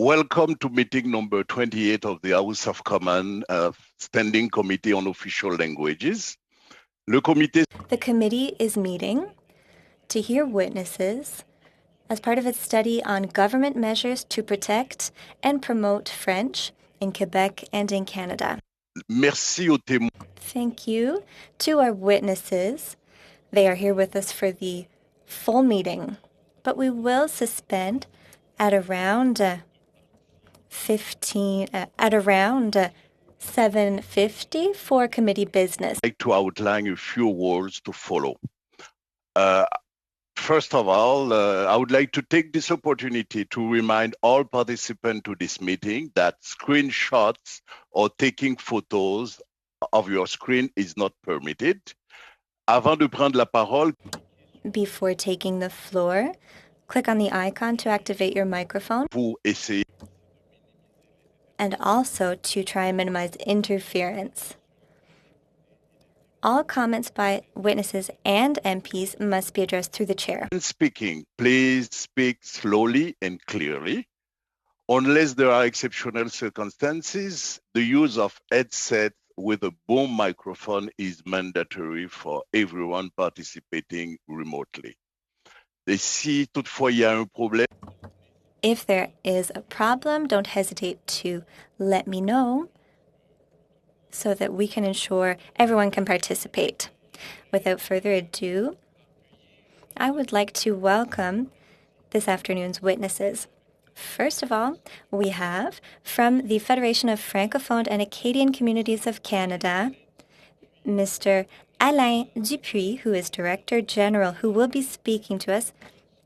Welcome to meeting number 28 of the House of Commons Standing Committee on Official Languages. The committee is meeting to hear witnesses as part of its study on government measures to protect and promote French in Quebec and in Canada. Merci aux témoins. Thank you to our witnesses. They are here with us for the full meeting, but we will suspend at around 7:50 for committee business. I'd like to outline a few words to follow. First of all, I would like to take this opportunity to remind all participants to this meeting that screenshots or taking photos of your screen is not permitted. Avant de prendre la parole, before taking the floor, click on the icon to activate your microphone. Pour essayer. And also to try and minimize interference. All comments by witnesses and MPs must be addressed through the chair. When speaking, please speak slowly and clearly. Unless there are exceptional circumstances, the use of headset with a boom microphone is mandatory for everyone participating remotely. Si toutefois il y a un problème, if there is a problem, don't hesitate to let me know so that we can ensure everyone can participate. Without further ado, I would like to welcome this afternoon's witnesses. First of all, we have from the Federation of Francophone and Acadian Communities of Canada, Mr. Alain Dupuis, who is Director General, who will be speaking to us.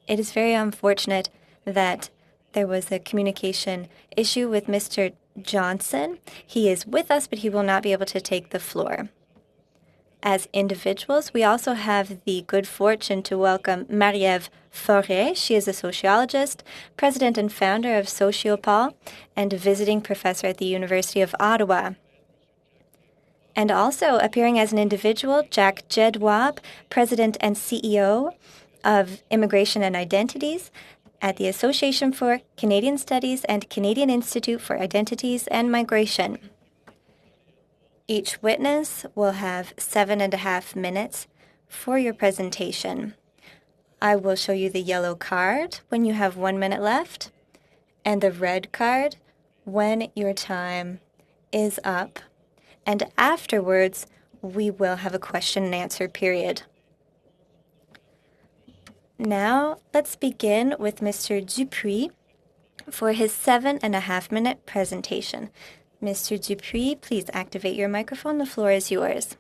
It is very unfortunate that there was a communication issue with Mr. Johnson. He is with us, but he will not be able to take the floor. As individuals, we also have the good fortune to welcome Marie-Ève Forêt. She is a sociologist, president and founder of Sociopol, and a visiting professor at the University of Ottawa. And also appearing as an individual, Jack Jedwab, president and CEO of Immigration and Identities at the Association for Canadian Studies and Canadian Institute for Identities and Migration. Each witness will have 7.5 minutes for your presentation. I will show you the yellow card when you have 1 minute left, and the red card when your time is up. And afterwards, we will have a question and answer period. Now, let's begin with Mr. Dupuis for his 7.5 minute presentation. Mr. Dupuis, please activate your microphone. The floor is yours.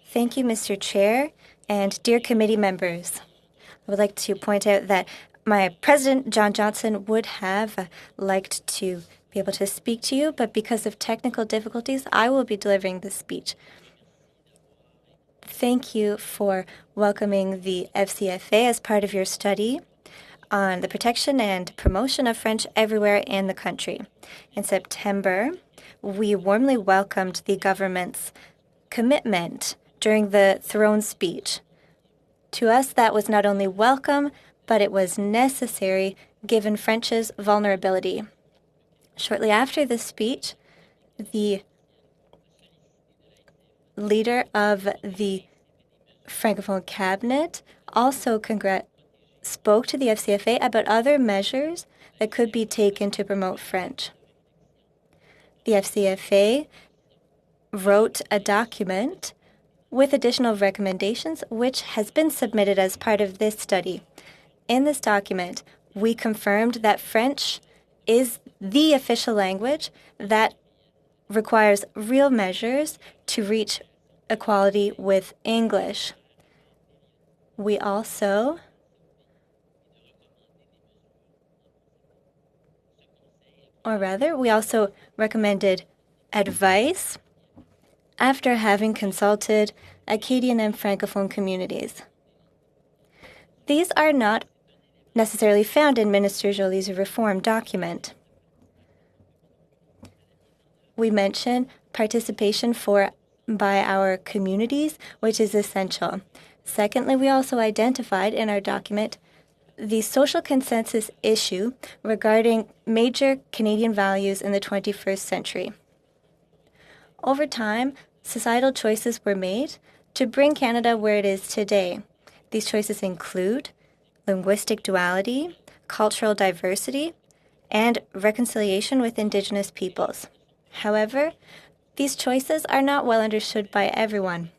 Thank you, Mr. Chair, and dear committee members. I would like to point out that my president, John Johnson, would have liked to be able to speak to you, but because of technical difficulties, I will be delivering the speech. Thank you for welcoming the FCFA as part of your study on the protection and promotion of French everywhere in the country. In September, we warmly welcomed the government's commitment during the throne speech. To us, that was not only welcome, but it was necessary given French's vulnerability. Shortly after the speech, the leader of the Francophone cabinet also spoke to the FCFA about other measures that could be taken to promote French. The FCFA wrote a document with additional recommendations, which has been submitted as part of this study. In this document, we confirmed that French is the official language that requires real measures to reach equality with English. We also recommended advice after having consulted Acadian and Francophone communities. These are not necessarily found in Minister Joly's reform document. We mention participation by our communities, which is essential. Secondly, we also identified in our document the social consensus issue regarding major Canadian values in the 21st century. Over time, societal choices were made to bring Canada where it is today. These choices include linguistic duality, cultural diversity, and reconciliation with Indigenous peoples. However, these choices are not well understood by everyone.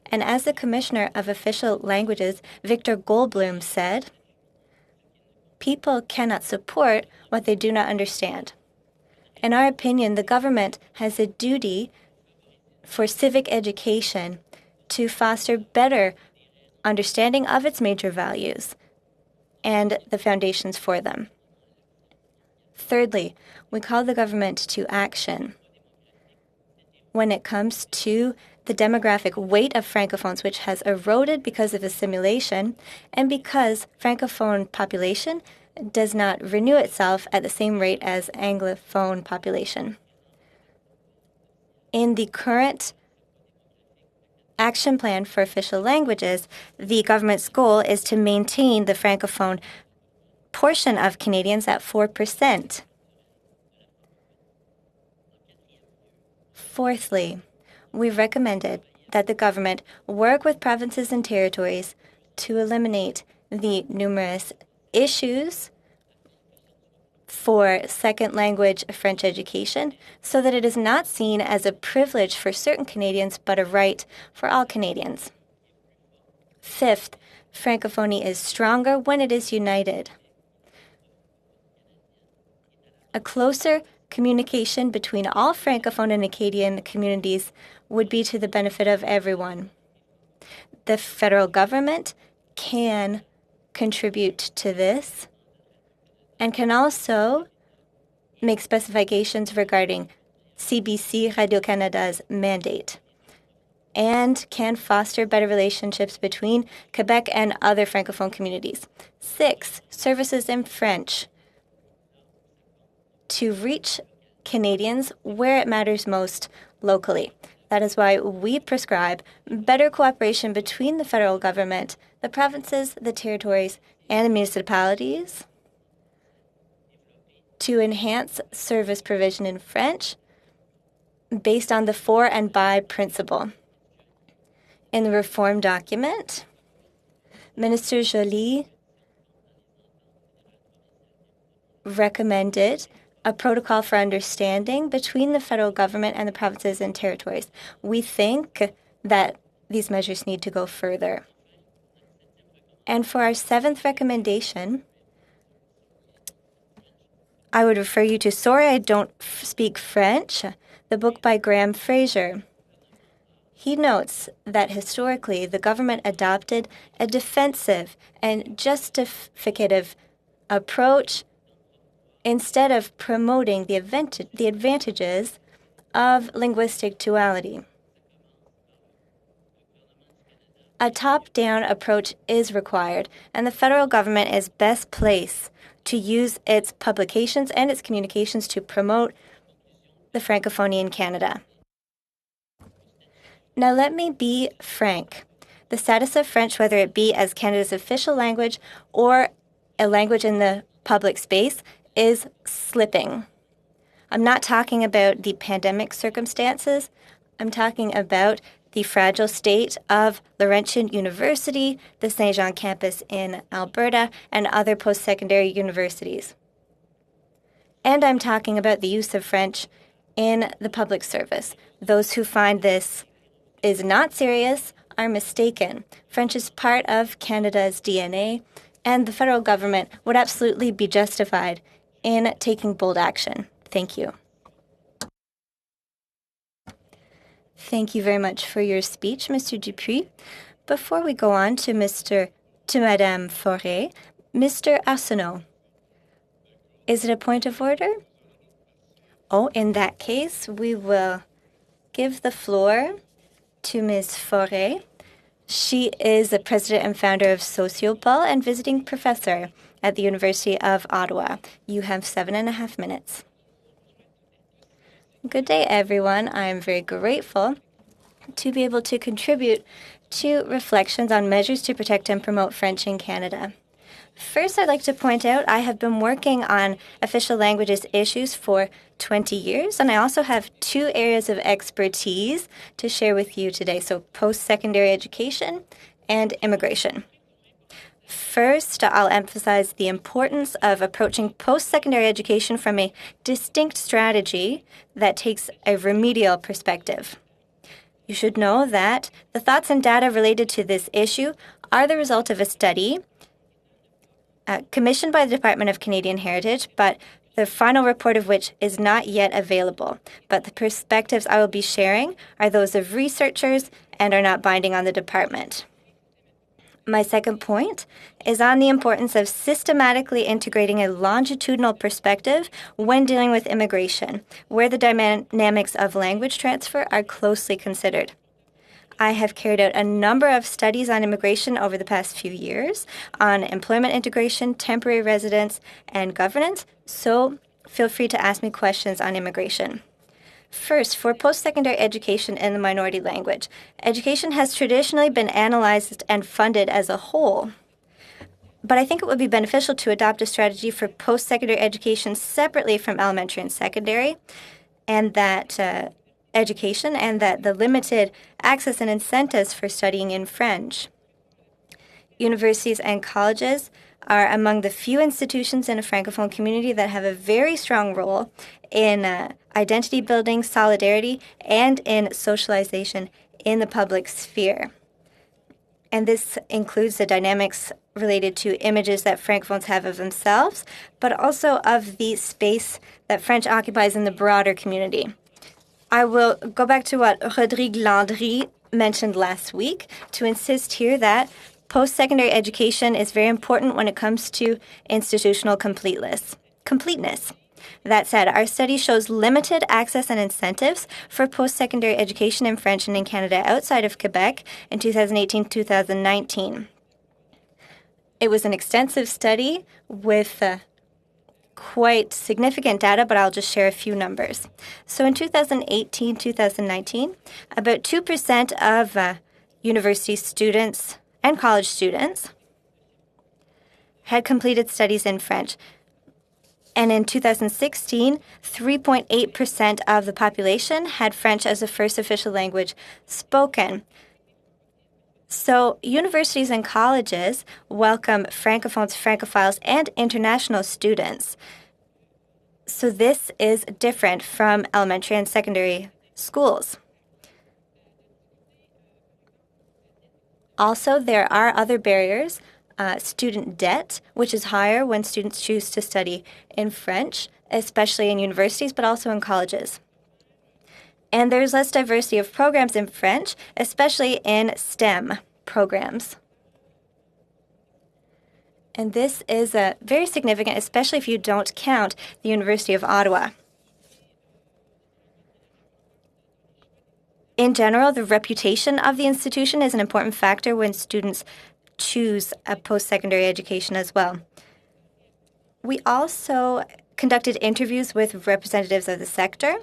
And as the Commissioner of Official Languages, Victor Goldbloom, said, "People cannot support what they do not understand." In our opinion, the government has a duty for civic education to foster better understanding of its major values and the foundations for them. Thirdly, we call the government to action when it comes to the demographic weight of Francophones, which has eroded because of assimilation and because Francophone population does not renew itself at the same rate as Anglophone population. In the current action plan for official languages, the government's goal is to maintain the Francophone portion of Canadians at 4%. Fourthly, we recommended that the government work with provinces and territories to eliminate the numerous issues for second language French education so that it is not seen as a privilege for certain Canadians but a right for all Canadians. Fifth, Francophonie is stronger when it is united. A closer communication between all Francophone and Acadian communities would be to the benefit of everyone. The federal government can contribute to this and can also make specifications regarding CBC Radio-Canada's mandate and can foster better relationships between Quebec and other Francophone communities. 6, services in French to reach Canadians where it matters most locally. That is why we prescribe better cooperation between the federal government, the provinces, the territories, and the municipalities to enhance service provision in French based on the for and by principle. In the reform document, Minister Joly recommended a protocol for understanding between the federal government and the provinces and territories. We think that these measures need to go further. And for our 7th recommendation, I would refer you to Sorry, I Don't Speak French, the book by Graham Fraser. He notes that historically the government adopted a defensive and justificative approach instead of promoting the advantages of linguistic duality. A top-down approach is required, and the federal government is best placed to use its publications and its communications to promote the Francophonie in Canada. Now let me be frank. The status of French, whether it be as Canada's official language or a language in the public space, is slipping. I'm not talking about the pandemic circumstances. I'm talking about the fragile state of Laurentian University, the Saint Jean campus in Alberta, and other post-secondary universities. And I'm talking about the use of French in the public service. Those who find this is not serious are mistaken. French is part of Canada's DNA, and the federal government would absolutely be justified in taking bold action. Thank you. Thank you very much for your speech, Mr. Dupuis. Before we go on to Madame Forêt, Mr. Arsenault, is it a point of order? Oh, in that case, we will give the floor to Ms. Forêt. She is the president and founder of Sociopol and visiting professor at the University of Ottawa. You have 7.5 minutes. Good day, everyone. I am very grateful to be able to contribute to reflections on measures to protect and promote French in Canada. First, I'd like to point out I have been working on official languages issues for 20 years, and I also have 2 areas of expertise to share with you today, so post-secondary education and immigration. First, I'll emphasize the importance of approaching post-secondary education from a distinct strategy that takes a remedial perspective. You should know that the thoughts and data related to this issue are the result of a study commissioned by the Department of Canadian Heritage, but the final report of which is not yet available. But the perspectives I will be sharing are those of researchers and are not binding on the department. My second point is on the importance of systematically integrating a longitudinal perspective when dealing with immigration, where the dynamics of language transfer are closely considered. I have carried out a number of studies on immigration over the past few years on employment integration, temporary residence, and governance, so feel free to ask me questions on immigration. First, for post-secondary education in the minority language, education has traditionally been analyzed and funded as a whole. But I think it would be beneficial to adopt a strategy for post-secondary education separately from elementary and secondary, and that education and that the limited access and incentives for studying in French. Universities and colleges are among the few institutions in a Francophone community that have a very strong role in identity building, solidarity, and in socialization in the public sphere. And this includes the dynamics related to images that Francophones have of themselves, but also of the space that French occupies in the broader community. I will go back to what Rodrigue Landry mentioned last week to insist here that post-secondary education is very important when it comes to institutional completeness. That said, our study shows limited access and incentives for post-secondary education in French and in Canada outside of Quebec in 2018-2019. It was an extensive study with quite significant data, but I'll just share a few numbers. So in 2018-2019, about 2% of university students and college students had completed studies in French. And in 2016, 3.8% of the population had French as a first official language spoken. So universities and colleges welcome Francophones, Francophiles, and international students. So this is different from elementary and secondary schools. Also, there are other barriers. Student debt, which is higher when students choose to study in French, especially in universities, but also in colleges. And there's less diversity of programs in French, especially in STEM programs. And this is very significant, especially if you don't count the University of Ottawa. In general, the reputation of the institution is an important factor when students choose a post-secondary education as well. We also conducted interviews with representatives of the sector,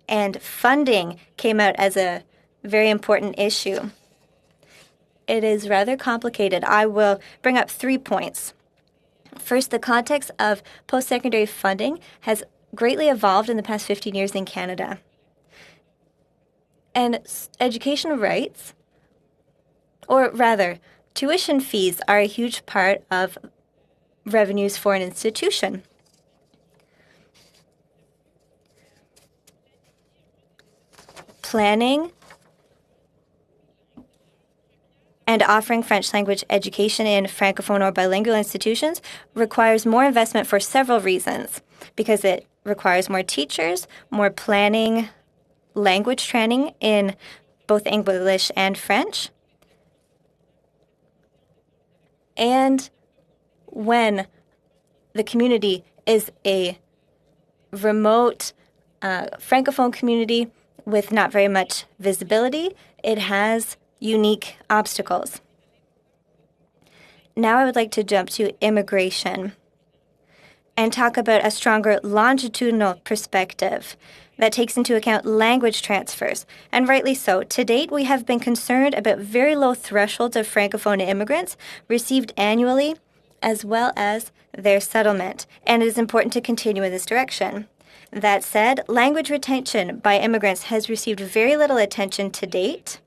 and funding came out as a very important issue. It is rather complicated. I will bring up 3 points. First, the context of post-secondary funding has greatly evolved in the past 15 years in Canada. And education rights, or rather, tuition fees are a huge part of revenues for an institution. Planning and offering French language education in Francophone or bilingual institutions requires more investment for several reasons, because it requires more teachers, more planning, language training in both English and French. And when the community is a remote Francophone community with not very much visibility, it has unique obstacles. Now I would like to jump to immigration. and talk about a stronger longitudinal perspective that takes into account language transfers, and rightly so. To date, we have been concerned about very low thresholds of Francophone immigrants received annually, as well as their settlement, and it is important to continue in this direction. That said, language retention by immigrants has received very little attention to date,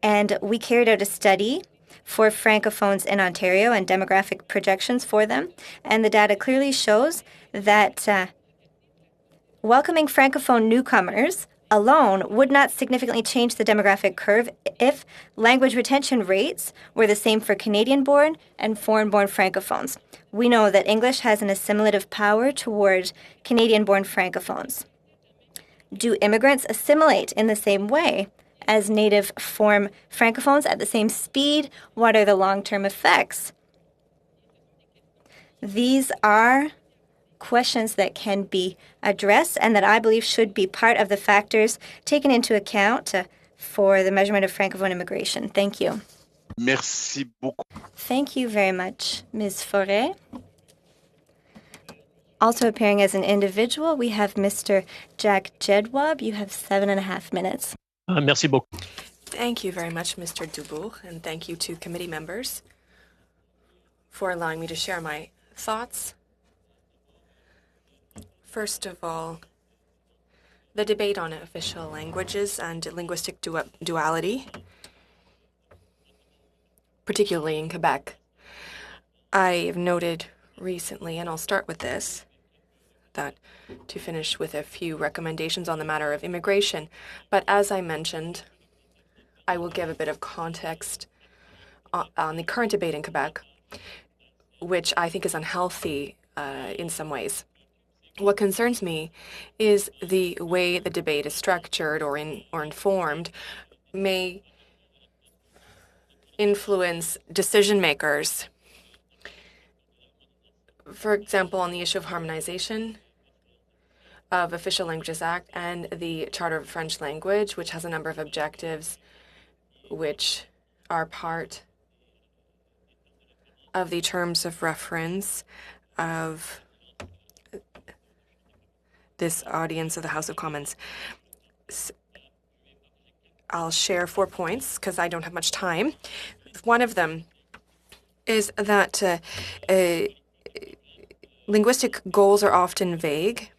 and we carried out a study for Francophones in Ontario and demographic projections for them, and the data clearly shows that welcoming Francophone newcomers alone would not significantly change the demographic curve if language retention rates were the same for Canadian-born and foreign-born Francophones. We know that English has an assimilative power toward Canadian-born Francophones. Do immigrants assimilate in the same way as native-form Francophones at the same speed? What are the long-term effects? These are questions that can be addressed and that I believe should be part of the factors taken into account for the measurement of Francophone immigration. Thank you. Merci beaucoup. Thank you very much, Ms. Forêt. Also appearing as an individual, we have Mr. Jack Jedwab. You have 7.5 minutes. Merci beaucoup. Thank you very much, Mr. Dubourg, and thank you to committee members for allowing me to share my thoughts. First of all, the debate on official languages and linguistic duality, particularly in Quebec. I have noted recently, and I'll start with this, that to finish with a few recommendations on the matter of immigration. But as I mentioned, I will give a bit of context on the current debate in Quebec, which I think is unhealthy in some ways. What concerns me is the way the debate is structured or informed may influence decision makers. For example, on the issue of harmonization of Official Languages Act and the Charter of French Language, which has a number of objectives which are part of the terms of reference of this audience of the House of Commons. I'll share 4 points because I don't have much time. One of them is that linguistic goals are often vague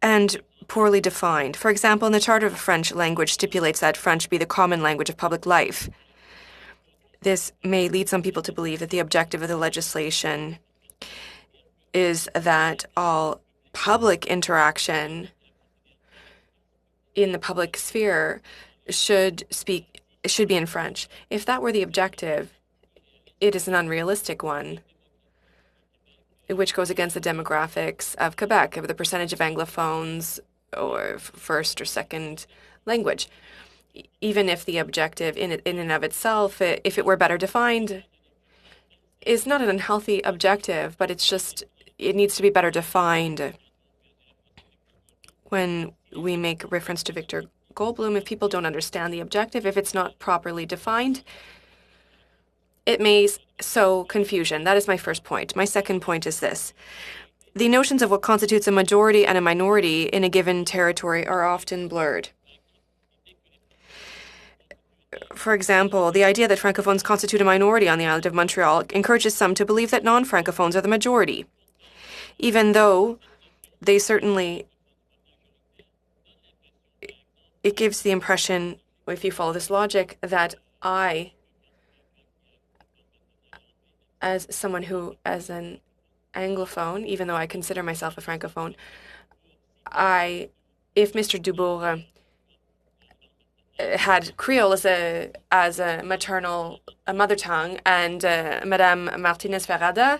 and poorly defined. For example, in the Charter of French Language stipulates that French be the common language of public life. This may lead some people to believe that the objective of the legislation is that all public interaction in the public sphere should be in French. If that were the objective, it is an unrealistic one, which goes against the demographics of Quebec, of the percentage of Anglophones or first or second language. Even if the objective in and of itself, if it were better defined, is not an unhealthy objective, but it's just, it needs to be better defined. When we make reference to Victor Goldblum, if people don't understand the objective, if it's not properly defined, it may sow confusion. That is my first point. My second point is this. The notions of what constitutes a majority and a minority in a given territory are often blurred. For example, the idea that Francophones constitute a minority on the island of Montreal encourages some to believe that non-Francophones are the majority, even though they certainly, it gives the impression, if you follow this logic, that I, as someone who, as an Anglophone, even though I consider myself a Francophone, if Mr. Dubourg had Creole as a mother tongue, and Madame Martinez Ferrada,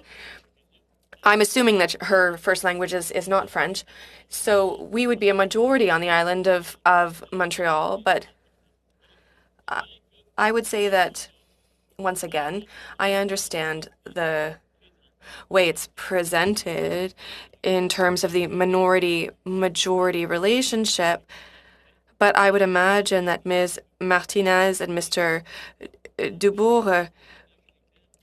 I'm assuming that her first language is not French, so we would be a majority on the island of Montreal. But I would say that, once again, I understand the way it's presented in terms of the minority-majority relationship, but I would imagine that Ms. Martinez and Mr. Dubourg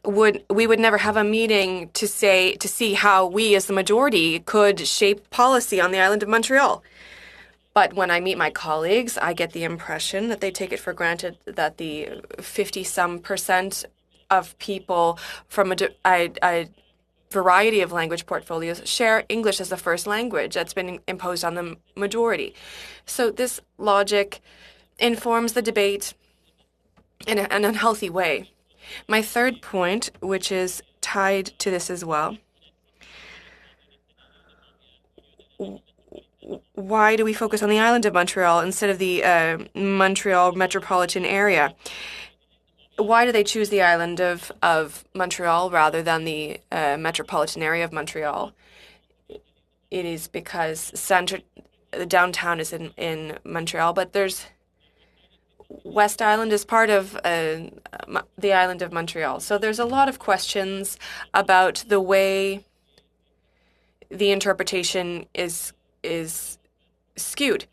we would never have a meeting to see how we as the majority could shape policy on the island of Montreal. But when I meet my colleagues, I get the impression that they take it for granted that the 50-some% of people from a variety of language portfolios share English as the first language that's been imposed on the majority. So this logic informs the debate in an unhealthy way. My third point, which is tied to this as well, why do we focus on the island of Montreal instead of the Montreal metropolitan area? Why do they choose the island of Montreal rather than the metropolitan area of Montreal? It is because the downtown is in Montreal, but West Island is part of the island of Montreal. So there's a lot of questions about the way the interpretation is skewed.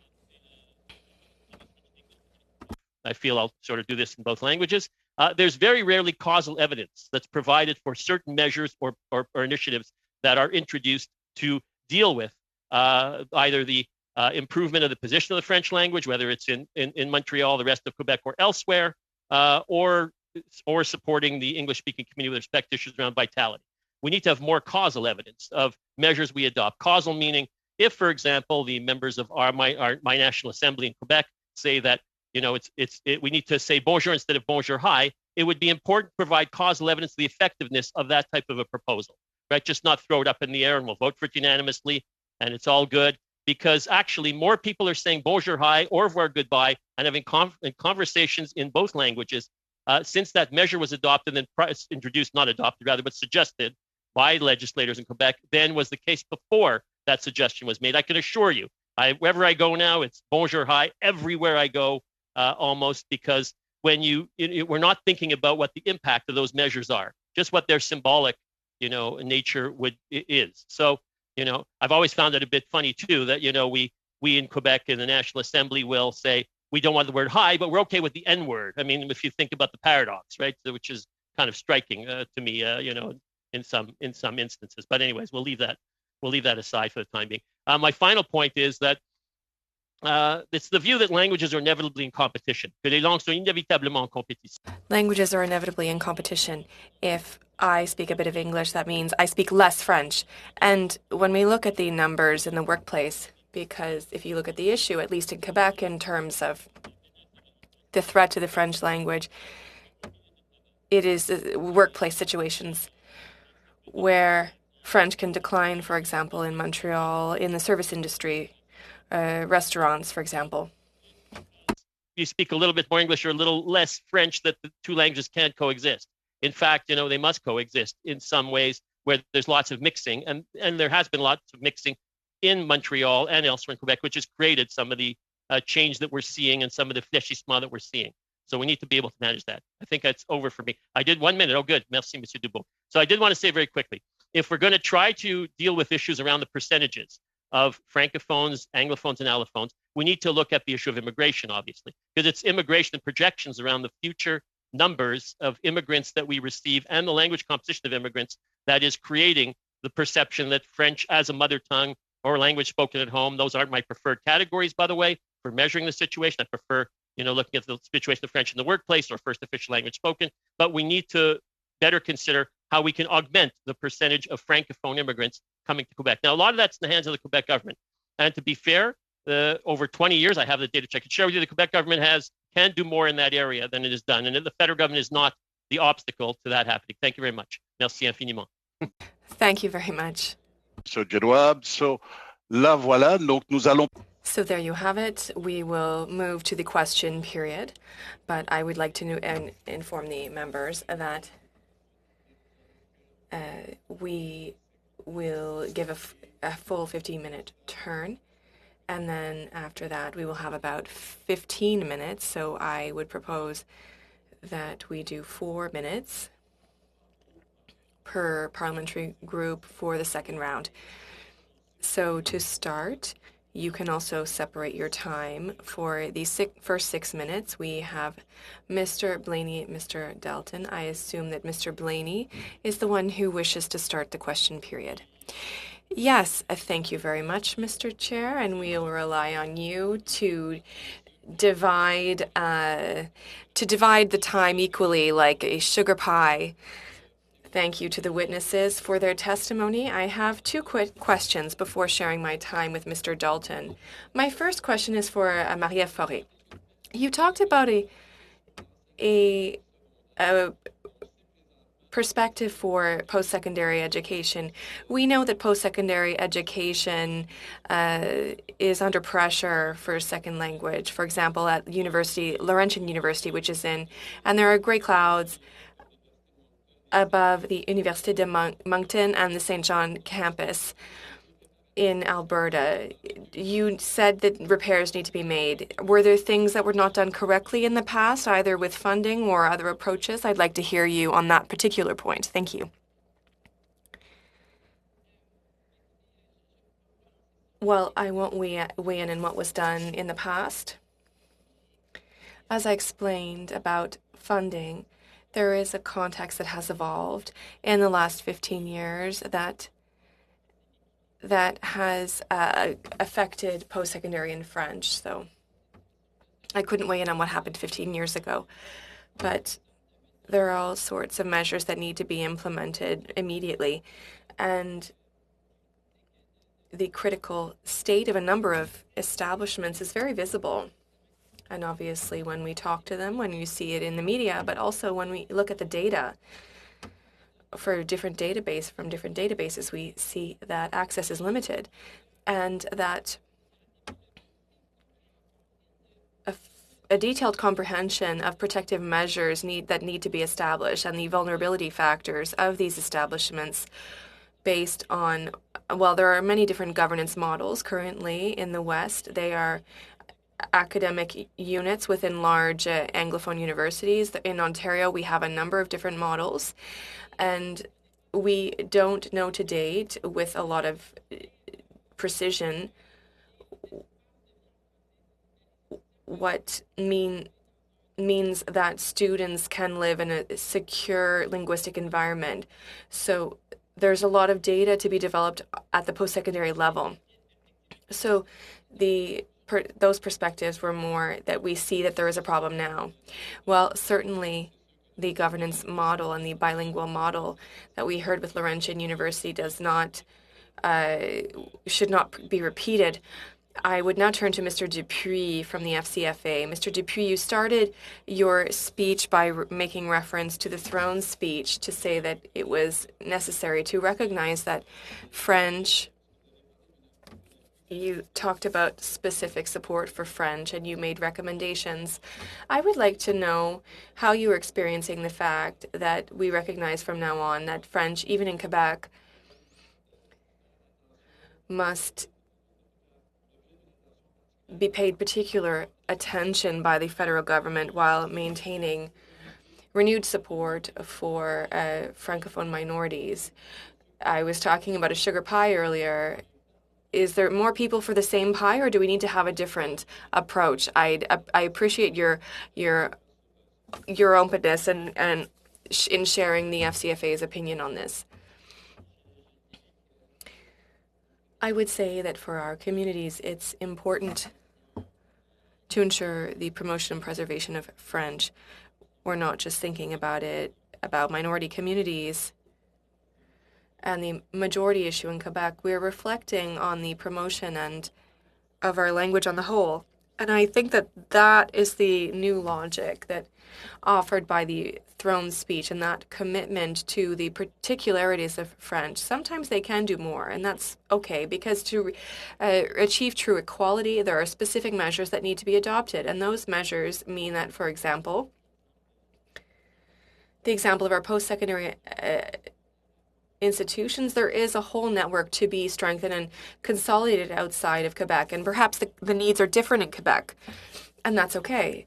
I feel I'll sort of do this in both languages. There's very rarely causal evidence that's provided for certain measures or initiatives that are introduced to deal with either the improvement of the position of the French language, whether it's in Montreal, the rest of Quebec, or elsewhere, or supporting the English-speaking community with respect to issues around vitality. We need to have more causal evidence of measures we adopt. Causal meaning, if, for example, the members of my National Assembly in Quebec say that we need to say bonjour instead of bonjour hi, it would be important to provide causal evidence of the effectiveness of that type of a proposal, right? Just not throw it up in the air and we'll vote for it unanimously and it's all good, because actually more people are saying bonjour hi, au revoir, goodbye, and having conversations in both languages since that measure was adopted and introduced, not adopted rather, but suggested by legislators in Quebec, than was the case before that suggestion was made. I can assure you, wherever I go now, it's bonjour hi everywhere I go, almost, because when we're not thinking about what the impact of those measures are, just what their symbolic, nature is. So, I've always found it a bit funny too that we in Quebec in the National Assembly will say we don't want the word hi, but we're okay with the N word. I mean, if you think about the paradox, right, which is kind of striking to me, in some instances. But anyways, we'll leave that aside for the time being. My final point is that it's the view that languages are inevitably in competition. Que les langues sont inévitablement en compétition. Languages are inevitably in competition. If I speak a bit of English, that means I speak less French. And when we look at the numbers in the workplace, because if you look at the issue, at least in Quebec, in terms of the threat to the French language, it is workplace situations where French can decline, for example, in Montreal, in the service industry, restaurants, for example. You speak a little bit more English or a little less French, that the two languages can't coexist. In fact, they must coexist in some ways where there's lots of mixing, and there has been lots of mixing in Montreal and elsewhere in Quebec, which has created some of the change that we're seeing and some of the fléchissement that we're seeing. So we need to be able to manage that. I think that's over for me. I did 1 minute. Oh, good. Merci, Monsieur Dubois. So I did want to say very quickly, if we're going to try to deal with issues around the percentages of francophones, anglophones, and allophones, we need to look at the issue of immigration, obviously, because it's immigration and projections around the future numbers of immigrants that we receive and the language composition of immigrants that is creating the perception that French as a mother tongue or language spoken at home, those aren't my preferred categories, by the way, for measuring the situation. I prefer, looking at the situation of French in the workplace or first official language spoken, but we need to better consider how we can augment the percentage of francophone immigrants coming to Quebec. Now, a lot of that's in the hands of the Quebec government. And to be fair, over 20 years, I have the data I can share with you, the Quebec government can do more in that area than it has done. And the federal government is not the obstacle to that happening. Thank you very much. Merci infiniment. Thank you very much. So, Jedwab, là voilà, donc nous allons. So there you have it. We will move to the question period, but I would like to inform the members that we will give a full 15-minute turn, and then after that we will have about 15 minutes. So I would propose that we do 4 minutes per parliamentary group for the second round. So to start, You can also separate your time. For the first 6 minutes, we have Mr. Blaney, Mr. Dalton. I assume that Mr. Blaney is the one who wishes to start the question period. Yes, thank you very much, Mr. Chair, and we'll rely on you to divide the time equally like a sugar pie. Thank you to the witnesses for their testimony. I have 2 quick questions before sharing my time with Mr. Dalton. My first question is for Marie-Ève Fauré. You talked about a perspective for post-secondary education. We know that post-secondary education is under pressure for second language. For example, at Laurentian University, which is and there are gray clouds above the Université de Moncton and the St. John campus in Alberta. You said that repairs need to be made. Were there things that were not done correctly in the past, either with funding or other approaches? I'd like to hear you on that particular point. Thank you. Well, I won't weigh in on what was done in the past. As I explained about funding, there is a context that has evolved in the last 15 years that has affected post-secondary in French. So I couldn't weigh in on what happened 15 years ago, but there are all sorts of measures that need to be implemented immediately. And the critical state of a number of establishments is very visible. And obviously, when we talk to them, when you see it in the media, but also when we look at the data from different databases, we see that access is limited and that a detailed comprehension of protective measures need to be established and the vulnerability factors of these establishments based on, well, there are many different governance models currently in the West. They are academic units within large Anglophone universities. In Ontario, we have a number of different models, and we don't know to date with a lot of precision what means that students can live in a secure linguistic environment. So there's a lot of data to be developed at the post-secondary level. So those perspectives were more that we see that there is a problem now. Well, certainly the governance model and the bilingual model that we heard with Laurentian University should not be repeated. I would now turn to Mr. Dupuis from the FCFA. Mr. Dupuis, you started your speech by making reference to the throne speech to say that it was necessary to recognize that French. You talked about specific support for French and you made recommendations. I would like to know how you are experiencing the fact that we recognize from now on that French, even in Quebec, must be paid particular attention by the federal government while maintaining renewed support for Francophone minorities. I was talking about a sugar pie earlier. Is there more people for the same pie, or do we need to have a different approach? I appreciate your openness and in sharing the FCFA's opinion on this. I would say that for our communities, it's important to ensure the promotion and preservation of French. We're not just thinking about minority communities and the majority issue in Quebec. We're reflecting on the promotion and of our language on the whole. And I think that is the new logic that offered by the throne speech and that commitment to the particularities of French. Sometimes they can do more, and that's okay, because to achieve true equality, there are specific measures that need to be adopted. And those measures mean that, for example, the example of our post-secondary institutions, there is a whole network to be strengthened and consolidated outside of Quebec. And perhaps the needs are different in Quebec, and that's okay.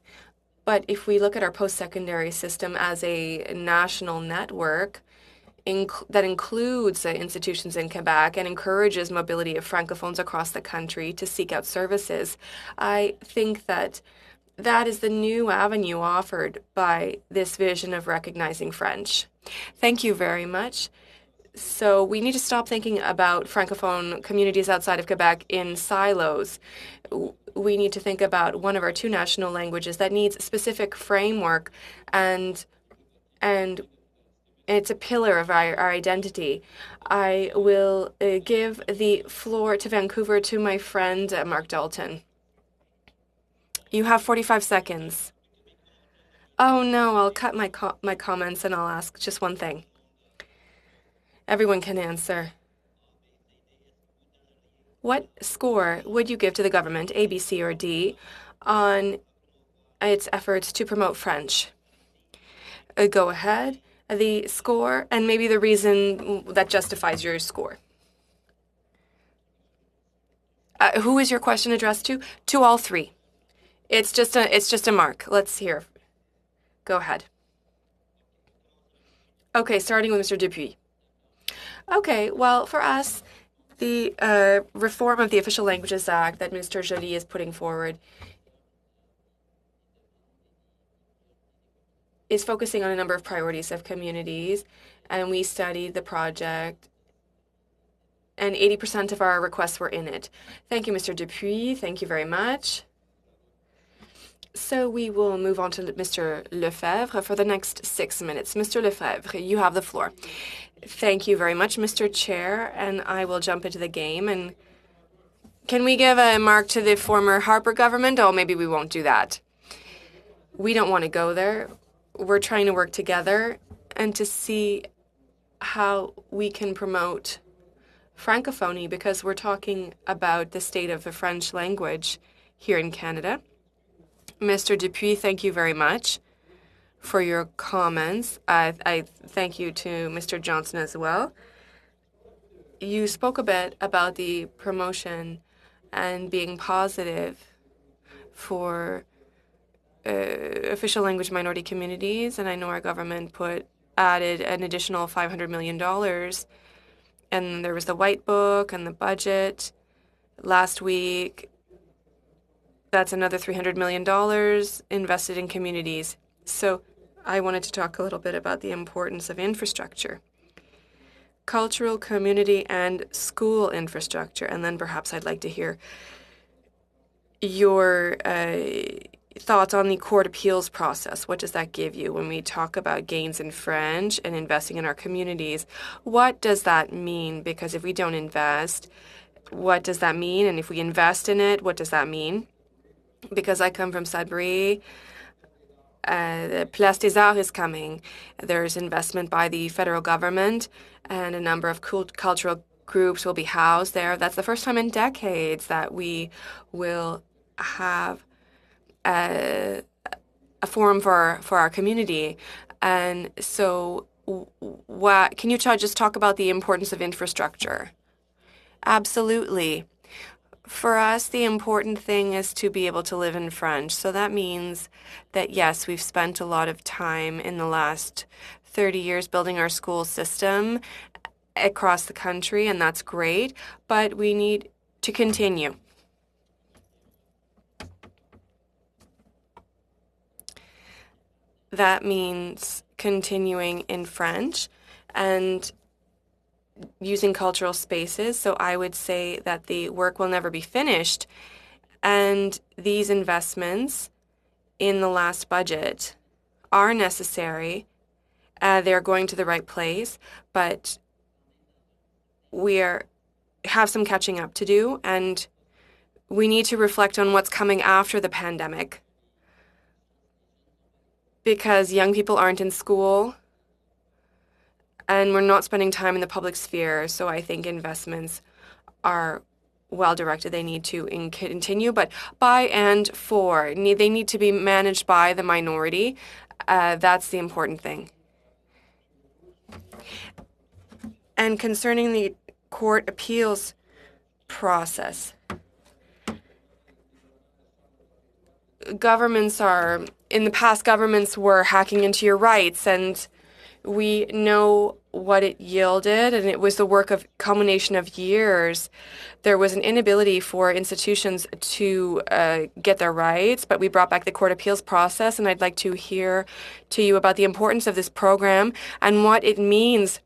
But if we look at our post-secondary system as a national network, that includes institutions in Quebec and encourages mobility of francophones across the country to seek out services. I think that that is the new avenue offered by this vision of recognizing French. Thank you very much. So we need to stop thinking about Francophone communities outside of Quebec in silos. We need to think about one of our two national languages that needs a specific framework, and it's a pillar of our identity. I will give the floor to Vancouver to my friend Mark Dalton. You have 45 seconds. Oh no, I'll cut my comments and I'll ask just one thing. Everyone can answer. What score would you give to the government, A, B, C, or D, on its efforts to promote French? Go ahead. The score and maybe the reason that justifies your score. Who is your question addressed to? To all three. It's just a mark. Let's hear. Go ahead. Okay, starting with Mr. Dupuis. Okay, well, for us, the reform of the Official Languages Act that Mr. Joly is putting forward is focusing on a number of priorities of communities, and we studied the project, and 80% of our requests were in it. Thank you, Mr. Dupuis. Thank you very much. So we will move on to Mr. Lefebvre for the next 6 minutes. Mr. Lefebvre, you have the floor. Thank you very much, Mr. Chair, and I will jump into the game. And can we give a mark to the former Harper government? Oh, maybe we won't do that. We don't want to go there. We're trying to work together and to see how we can promote Francophonie, because we're talking about the state of the French language here in Canada. Mr. Dupuis, thank you very much for your comments. I thank you to Mr. Johnson as well. You spoke a bit about the promotion and being positive for official language minority communities, and I know our government added an additional $500 million, and there was the White Book and the budget last week. That's another $300 million invested in communities. So I wanted to talk a little bit about the importance of infrastructure, cultural, community, and school infrastructure. And then perhaps I'd like to hear your thoughts on the court appeals process. What does that give you when we talk about gains in French and investing in our communities? What does that mean? Because if we don't invest, what does that mean? And if we invest in it, what does that mean? Because I come from Sudbury, Place des Arts is coming. There's investment by the federal government, and a number of cultural groups will be housed there. That's the first time in decades that we will have a forum for our community. And so can you just talk about the importance of infrastructure? Absolutely. For us, the important thing is to be able to live in French. So that means that, yes, we've spent a lot of time in the last 30 years building our school system across the country, and that's great, but we need to continue. That means continuing in French and using cultural spaces. So I would say that the work will never be finished. And these investments in the last budget are necessary. They're going to the right place, but we have some catching up to do, and we need to reflect on what's coming after the pandemic, because young people aren't in school and we're not spending time in the public sphere. So I think investments are well directed. They need to continue, but by and for. They need to be managed by the minority. That's the important thing. And concerning the court appeals process, in the past, governments were hacking into your rights, and we know what it yielded, and it was the work of culmination of years. There was an inability for institutions to get their rights, but we brought back the court appeals process, and I'd like to hear to you about the importance of this program and what it means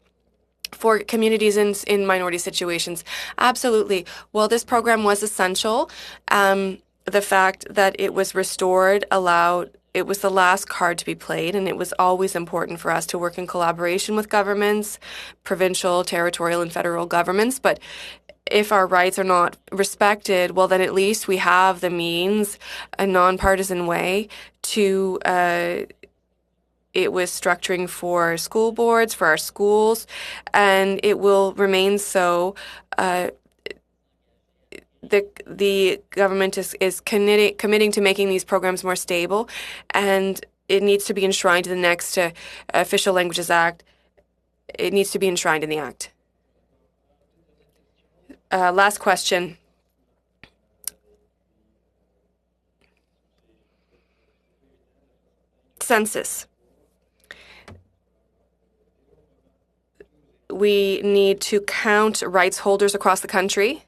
for communities in minority situations. Absolutely. Well, this program was essential. The fact that it was restored it was the last card to be played, and it was always important for us to work in collaboration with governments, provincial, territorial, and federal governments. But if our rights are not respected, well, then at least we have the means, a nonpartisan way, to it was structuring for school boards, for our schools, and it will remain so. The government is committing to making these programs more stable, and it needs to be enshrined in the next Official Languages Act. It needs to be enshrined in the Act. Last question. Census. We need to count rights holders across the country.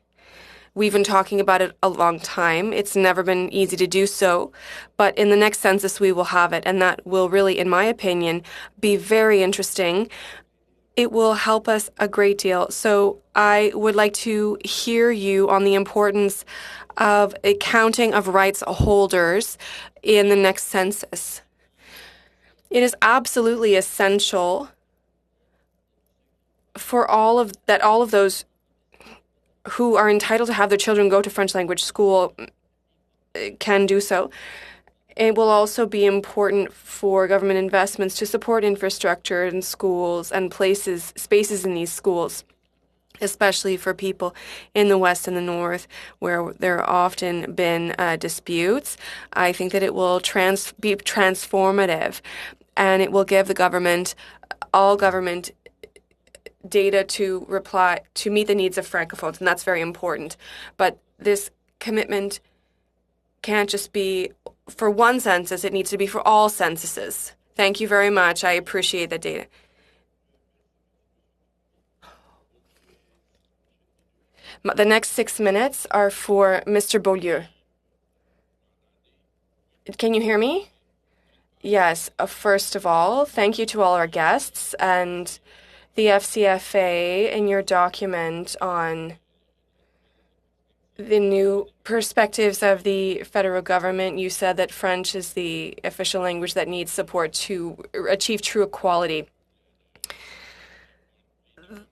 We've been talking about it a long time. It's never been easy to do so, but in the next census we will have it, and that will really, in my opinion, be very interesting. It will help us a great deal. So I would like to hear you on the importance of a counting of rights holders in the next census. It is absolutely essential for all of those who are entitled to have their children go to French language school can do so. It will also be important for government investments to support infrastructure in schools and spaces in these schools, especially for people in the West and the North, where there have often been disputes. I think that it will be transformative, and it will give the government, all government, data to meet the needs of francophones, and that's very important. But this commitment can't just be for one census, it needs to be for all censuses. Thank you very much. I appreciate the data. The next 6 minutes are for Mr. Beaulieu. Can you hear me? Yes. First of all, thank you to all our guests and the FCFA in your document on the new perspectives of the federal government. You said that French is the official language that needs support to achieve true equality.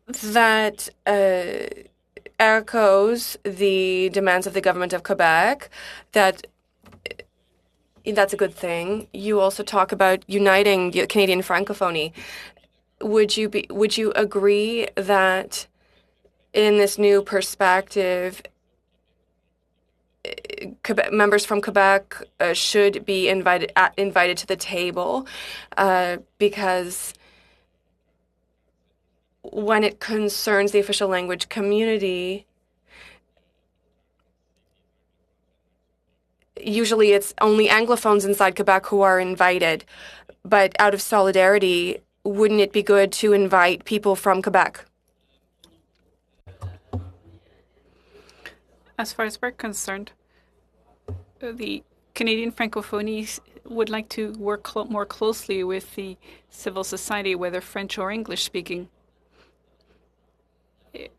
That echoes the demands of the government of Quebec. That's a good thing. You also talk about uniting Canadian francophonie. Would you agree that in this new perspective, members from Quebec should be invited to the table, because when it concerns the official language community, usually it's only Anglophones inside Quebec who are invited, but out of solidarity, wouldn't it be good to invite people from Quebec? As far as we're concerned, the Canadian Francophonie would like to work more closely with the civil society, whether French or English speaking.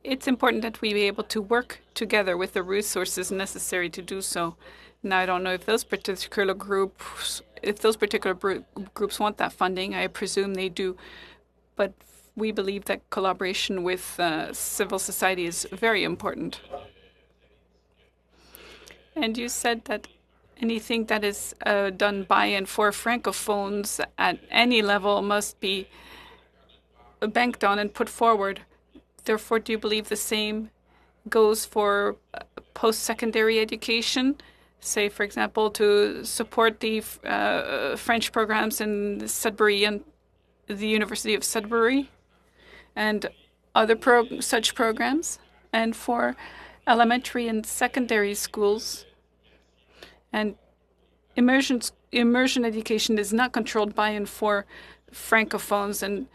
It's important that we be able to work together with the resources necessary to do so. Now, I don't know if those particular groups want that funding. I presume they do. But we believe that collaboration with civil society is very important. And you said that anything that is done by and for francophones at any level must be banked on and put forward. Therefore, do you believe the same goes for post-secondary education? Say, for example, to support the French programs in Sudbury and the University of Sudbury and other such programs, and for elementary and secondary schools. And immersion education is not controlled by and for francophones, and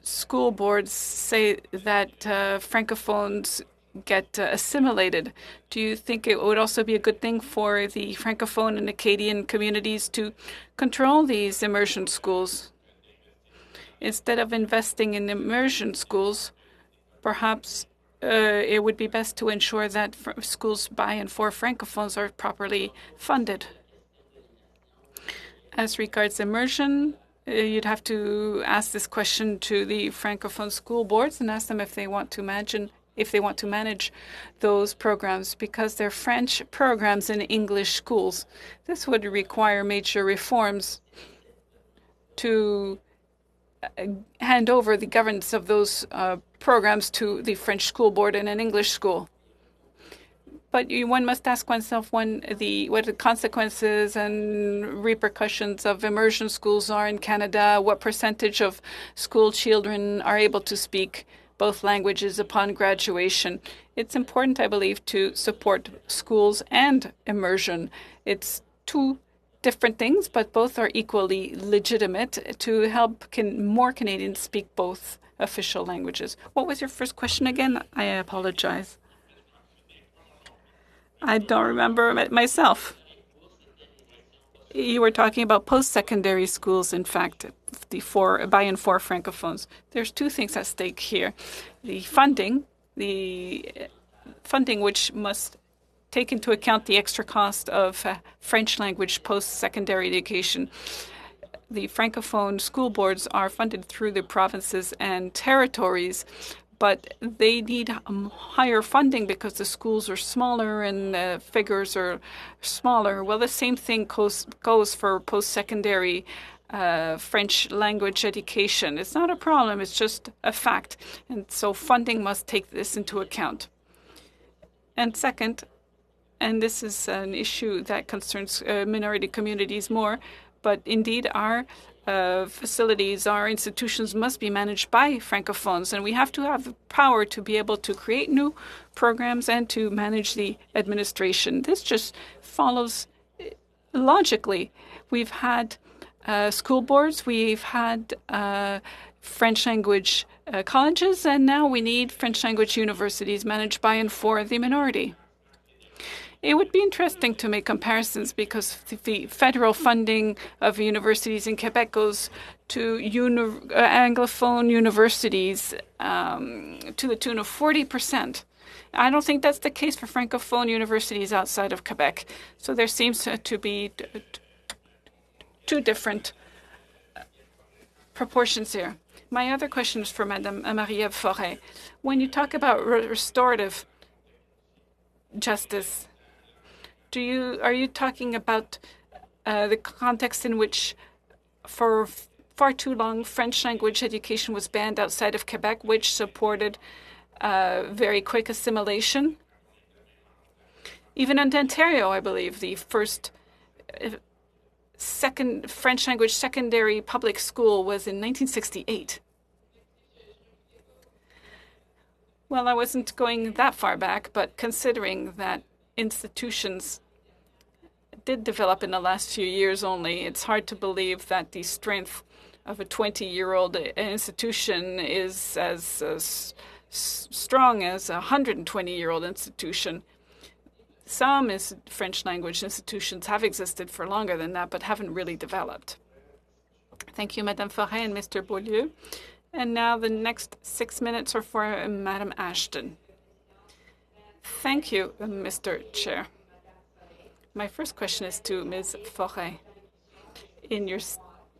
school boards say that Francophones get assimilated. Do you think it would also be a good thing for the Francophone and Acadian communities to control these immersion schools? Instead of investing in immersion schools, perhaps it would be best to ensure that schools by and for Francophones are properly funded. As regards immersion, you'd have to ask this question to the Francophone school boards and ask them if they want to manage those programs, because they're French programs in English schools. This would require major reforms to hand over the governance of those programs to the French school board in an English school. But one must ask oneself what the consequences and repercussions of immersion schools are in Canada, what percentage of school children are able to speak both languages upon graduation. It's important, I believe, to support schools and immersion. It's two different things, but both are equally legitimate to help more Canadians speak both official languages. What was your first question again? I apologize. I don't remember it myself. You were talking about post-secondary schools, in fact, by and for Francophones. There's two things at stake here. The funding which must take into account the extra cost of French language post-secondary education. The Francophone school boards are funded through the provinces and territories, but they need higher funding because the schools are smaller and the figures are smaller. Well, the same thing goes for post-secondary French language education. It's not a problem, it's just a fact. And so funding must take this into account. And second, and this is an issue that concerns minority communities more, but indeed our facilities, our institutions must be managed by Francophones, and we have to have the power to be able to create new programs and to manage the administration. This just follows logically. We've had school boards, we've had French language colleges, and now we need French language universities managed by and for the minority. It would be interesting to make comparisons because the federal funding of universities in Quebec goes to Anglophone universities to the tune of 40%. I don't think that's the case for Francophone universities outside of Quebec. So there seems to be two different proportions here. My other question is for Madame Marie-Ève Forêt. When you talk about restorative justice, are you talking about the context in which for far too long French language education was banned outside of Quebec, which supported very quick assimilation? Even in Ontario, I believe, the first second French language secondary public school was in 1968. Well, I wasn't going that far back, but considering that institutions did develop in the last few years only, it's hard to believe that the strength of a 20-year-old institution is as strong as a 120-year-old institution. Some French language institutions have existed for longer than that, but haven't really developed. Thank you, Madame Forêt and Mr. Beaulieu. And now the next 6 minutes are for Madame Ashton. Thank you, Mr. Chair. My first question is to Ms. Forêt.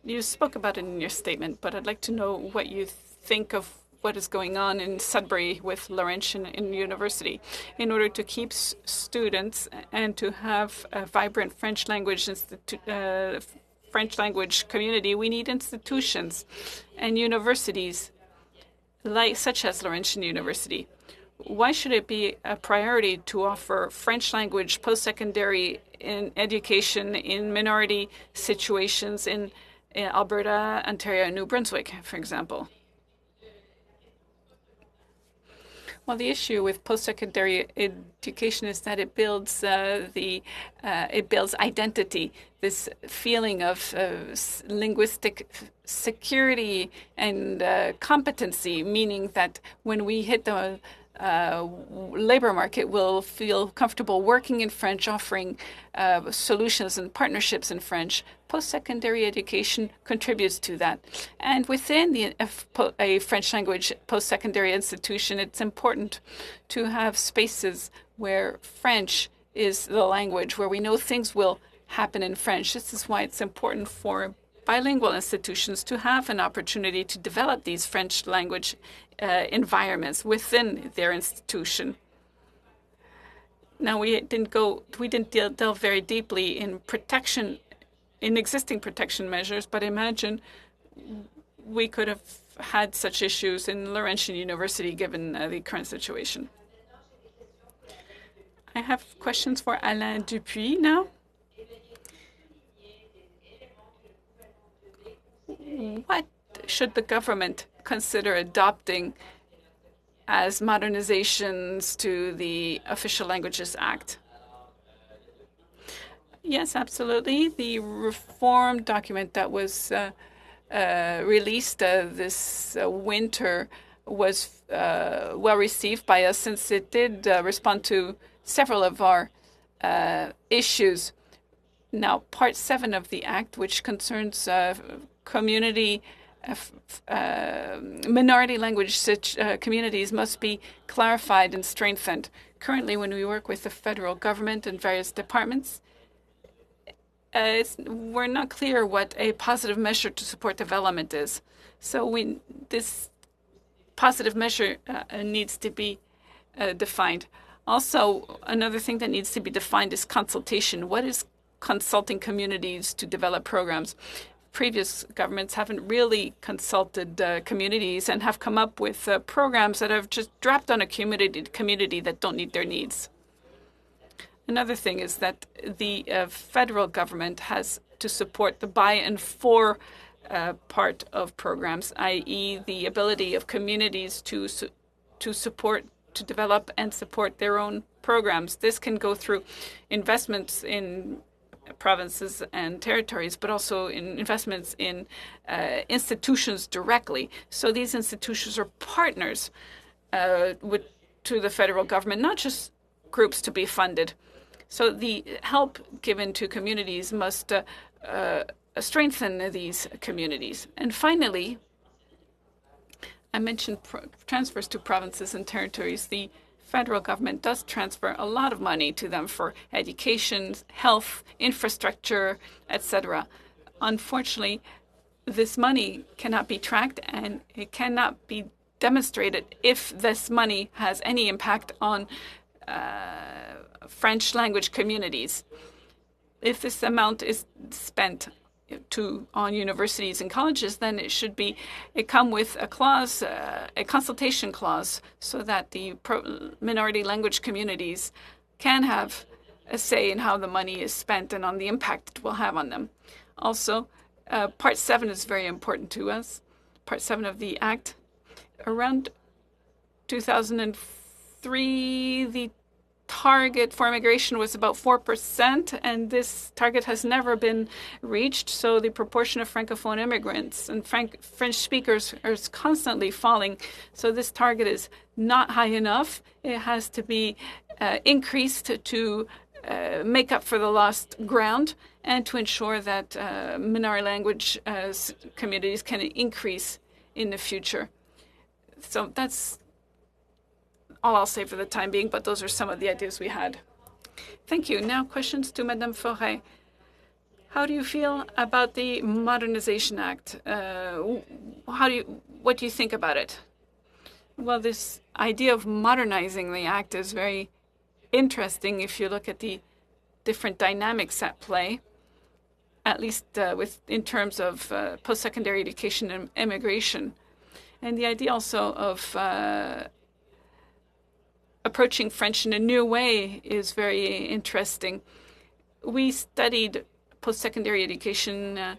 You spoke about it in your statement, but I'd like to know what you think of what is going on in Sudbury with Laurentian University. In order to keep students and to have a vibrant French language community, we need institutions and universities such as Laurentian University. Why should it be a priority to offer French language post-secondary education in minority situations in Alberta, Ontario, and New Brunswick, for example? Well, the issue with post-secondary education is that it builds it builds identity, this feeling of linguistic security and competency, meaning that when we hit the labor market, we'll feel comfortable working in French, offering solutions and partnerships in French. Post-secondary education contributes to that. And within a French language post-secondary institution, it's important to have spaces where French is the language, where we know things will happen in French. This is why it's important for bilingual institutions to have an opportunity to develop these French language environments within their institution. Now, we didn't delve very deeply in existing protection measures, but imagine we could have had such issues in Laurentian University given the current situation. I have questions for Alain Dupuis now. What should the government consider adopting as modernizations to the Official Languages Act? Yes, absolutely. The reform document that was released this winter was well received by us, since it did respond to several of our issues. Now, Part 7 of the Act, which concerns community minority language communities, must be clarified and strengthened. Currently, when we work with the federal government and various departments, we're not clear what a positive measure to support development is. So this positive measure needs to be defined. Also, another thing that needs to be defined is consultation. What is consulting communities to develop programs? Previous governments haven't really consulted communities and have come up with programs that have just dropped on a community that don't meet their needs. Another thing is that the federal government has to support the by and for part of programs, i.e. the ability of communities to support, to develop and support their own programs. This can go through investments in provinces and territories, but also in investments in institutions directly. So these institutions are partners to the federal government, not just groups to be funded. So the help given to communities must strengthen these communities. And finally, I mentioned transfers to provinces and territories. The federal government does transfer a lot of money to them for education, health, infrastructure, etc. Unfortunately, this money cannot be tracked, and it cannot be demonstrated if this money has any impact on French language communities. If this amount is spent on universities and colleges, then it come with a clause, a consultation clause, so that the minority language communities can have a say in how the money is spent and on the impact it will have on them. Also, Part 7 is very important to us. Part 7 of the Act. Around 2003, the target for immigration was about 4%, and this target has never been reached. So the proportion of Francophone immigrants and French speakers is constantly falling. So this target is not high enough. It has to be increased to make up for the lost ground and to ensure that minority language communities can increase in the future. So that's all I'll say for the time being, but those are some of the ideas we had. Thank you. Now questions to Madame Forêt. How do you feel about the Modernization Act? What do you think about it? Well, this idea of modernizing the act is very interesting if you look at the different dynamics at play, at least in terms of post-secondary education and immigration. And the idea also of approaching French in a new way is very interesting. We studied post-secondary education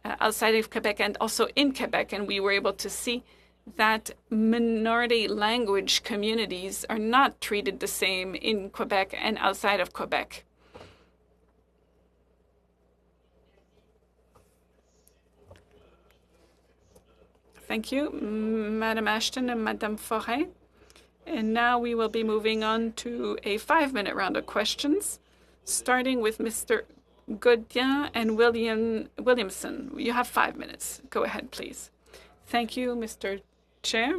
outside of Quebec and also in Quebec, and we were able to see that minority language communities are not treated the same in Quebec and outside of Quebec. Thank you, Madam Ashton and Madame Forêt. And now we will be moving on to a 5-minute round of questions, starting with Mr. Godin and Williamson. You have 5 minutes. Go ahead, please. Thank you, Mr. Chair.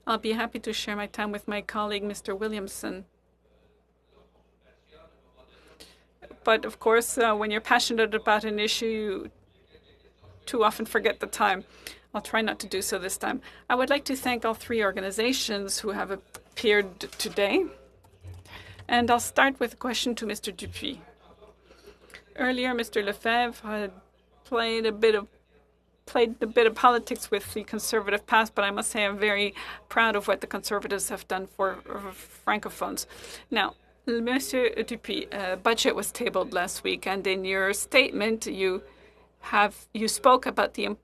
I'll be happy to share my time with my colleague, Mr. Williamson. But of course, when you're passionate about an issue, you too often forget the time. I'll try not to do so this time. I would like to thank all three organizations who have appeared today. And I'll start with a question to Mr. Dupuis. Earlier, Mr. Lefebvre had played a bit of politics with the Conservative past, but I must say I'm very proud of what the Conservatives have done for Francophones. Now, Mr. Dupuis, budget was tabled last week, and in your statement, you spoke about the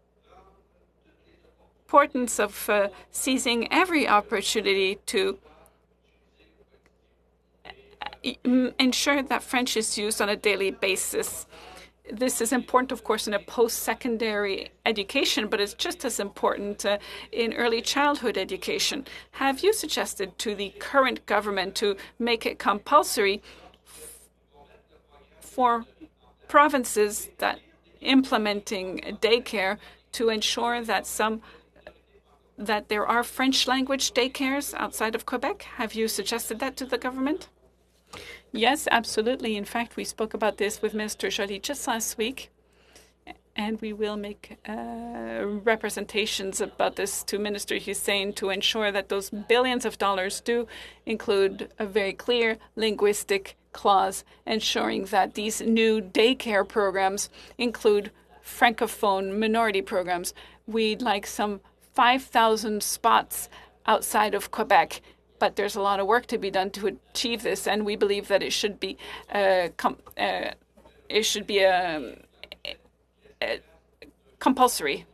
importance of seizing every opportunity to ensure that French is used on a daily basis. This is important, of course, in a post-secondary education, but it's just as important in early childhood education. Have you suggested to the current government to make it compulsory for provinces that implementing daycare to ensure that there are French language daycares outside of Quebec? Have you suggested that to the government? Yes, absolutely. In fact, we spoke about this with Minister Joly just last week, and we will make representations about this to Minister Hussein to ensure that those billions of dollars do include a very clear linguistic clause ensuring that these new daycare programs include Francophone minority programs. We'd like some 5,000 spots outside of Quebec, but there's a lot of work to be done to achieve this, and we believe that it should be compulsory.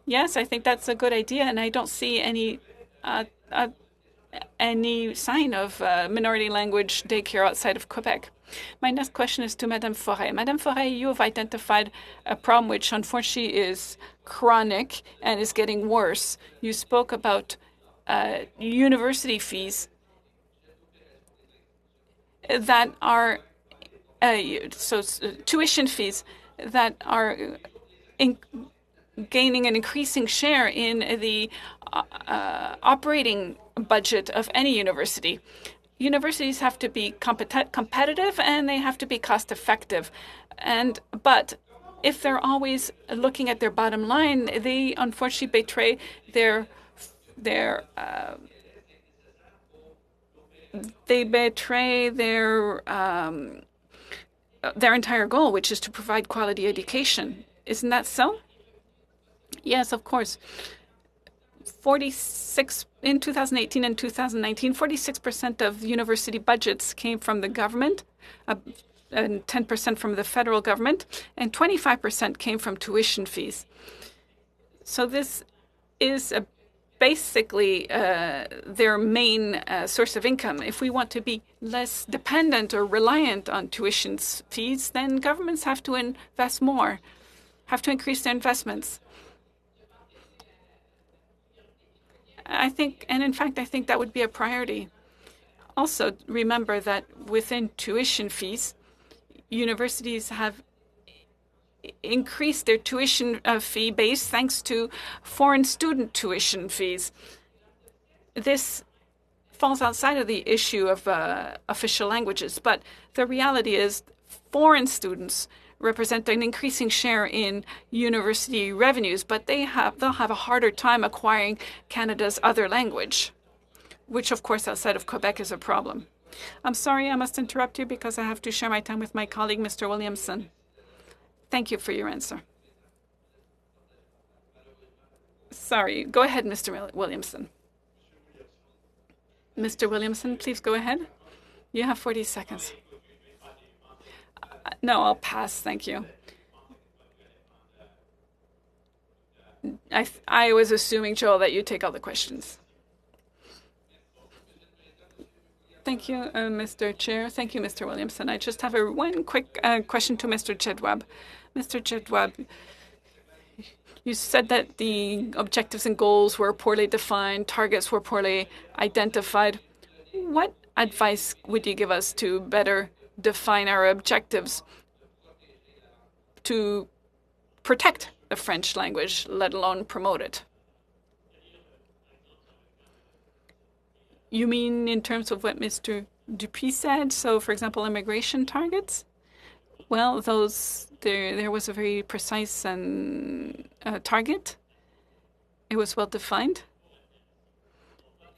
Yes, I think that's a good idea, and I don't see any sign of minority language daycare outside of Quebec. My next question is to Madame Forêt. Madame Forêt, you have identified a problem which unfortunately is chronic and is getting worse. You spoke about university fees that are tuition fees that are gaining an increasing share in the operating budget of any university. Universities have to be competitive and they have to be cost effective. But if they're always looking at their bottom line, they unfortunately betray their entire goal, which is to provide quality education. Isn't that so? Yes, of course. 46 in 2018 and 2019, 46% of university budgets came from the government, and 10% from the federal government, and 25% came from tuition fees. So this is basically their main source of income. If we want to be less dependent or reliant on tuition fees, then governments have to invest more, have to increase their investments. I think that would be a priority. Also, remember that within tuition fees, universities have increased their tuition fee base thanks to foreign student tuition fees. This falls outside of the issue of official languages, but the reality is foreign students represent an increasing share in university revenues, but they'll have a harder time acquiring Canada's other language, which of course outside of Quebec is a problem. I'm sorry, I must interrupt you because I have to share my time with my colleague, Mr. Williamson. Thank you for your answer. Sorry, go ahead, Mr. Williamson. Mr. Williamson, please go ahead. You have 40 seconds. No, I'll pass. Thank you. I was assuming, Joel, that you take all the questions. Thank you, Mr. Chair. Thank you, Mr. Williamson. I just have one quick question to Mr. Jedwab. Mr. Jedwab, you said that the objectives and goals were poorly defined, targets were poorly identified. What advice would you give us to better define our objectives to protect the French language, let alone promote it? You mean in terms of what Mr. Dupuis said? So, for example, immigration targets? Well, there was a very precise and target. It was well defined.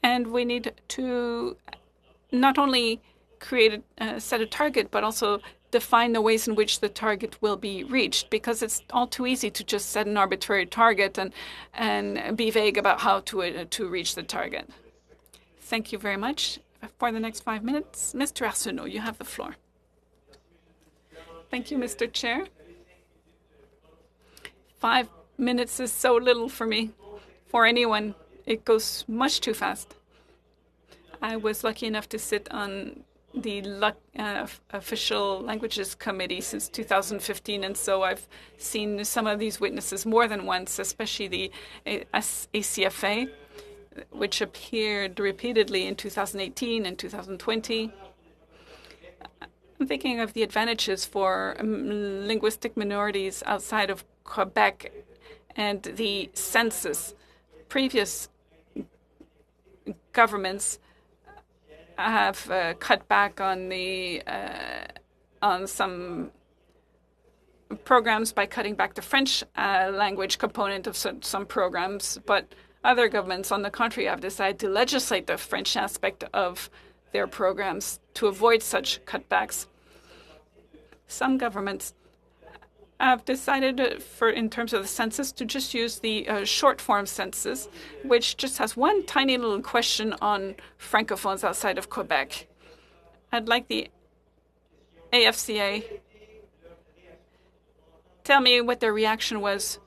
And we need to not only create set a target, but also define the ways in which the target will be reached, because it's all too easy to just set an arbitrary target and be vague about how to reach the target. Thank you very much. For the next 5 minutes, Mr. Arsenault, you have the floor. Thank you, Mr. Chair. 5 minutes is so little for me. For anyone, it goes much too fast. I was lucky enough to sit on the Official Languages Committee since 2015, and so I've seen some of these witnesses more than once, especially the ACFA, which appeared repeatedly in 2018 and 2020. I'm thinking of the advantages for linguistic minorities outside of Quebec and the census. Previous governments have cut back on some programs by cutting back the French language component of some programs, but other governments, on the contrary, have decided to legislate the French aspect of their programs to avoid such cutbacks. Some governments have decided, in terms of the census, to just use the short-form census, which just has one tiny little question on francophones outside of Quebec. I'd like the AFCA tell me what their reaction was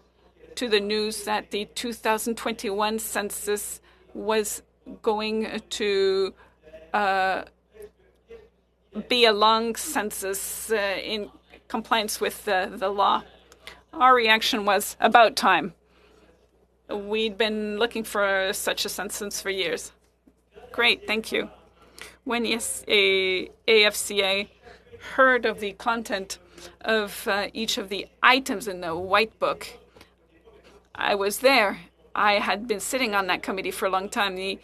to the news that the 2021 census was going to be a long census in compliance with the law. Our reaction was about time. We'd been looking for such a census for years. Great, thank you. When AFCA heard of the content of each of the items in the White Book, I was there. I had been sitting on that committee for a long time. The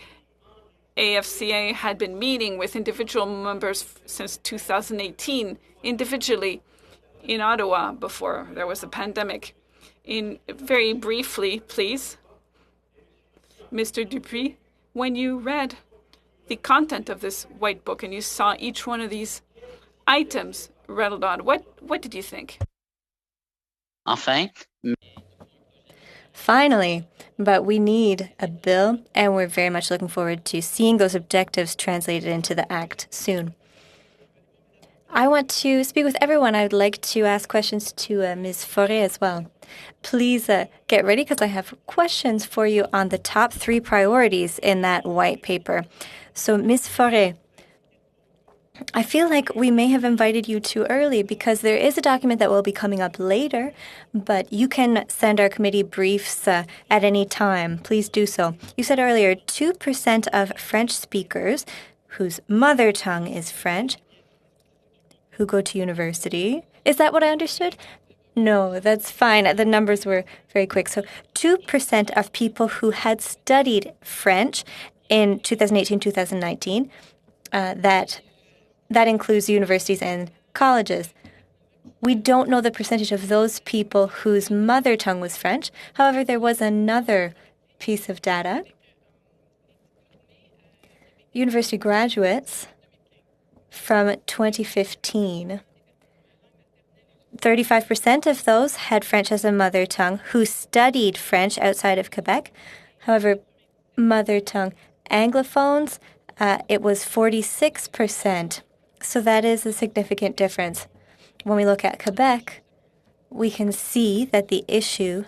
AFCA had been meeting with individual members since 2018, individually in Ottawa before there was a pandemic. Very briefly, please, Mr. Dupuis, when you read the content of this White Book and you saw each one of these items rattled on, what did you think? Finally, but we need a bill, and we're very much looking forward to seeing those objectives translated into the Act soon. I want to speak with everyone. I would like to ask questions to Ms. Forêt as well. Please get ready, because I have questions for you on the top 3 priorities in that white paper. So, Ms. Forêt, I feel like we may have invited you too early, because there is a document that will be coming up later, but you can send our committee briefs at any time. Please do so. You said earlier 2% of French speakers whose mother tongue is French who go to university. Is that what I understood? No, that's fine. The numbers were very quick. So 2% of people who had studied French in 2018-2019, that includes universities and colleges. We don't know the percentage of those people whose mother tongue was French. However, there was another piece of data. University graduates from 2015, 35% of those had French as a mother tongue who studied French outside of Quebec. However, mother tongue Anglophones, it was 46%. So that is a significant difference. When we look at Quebec, we can see that the issue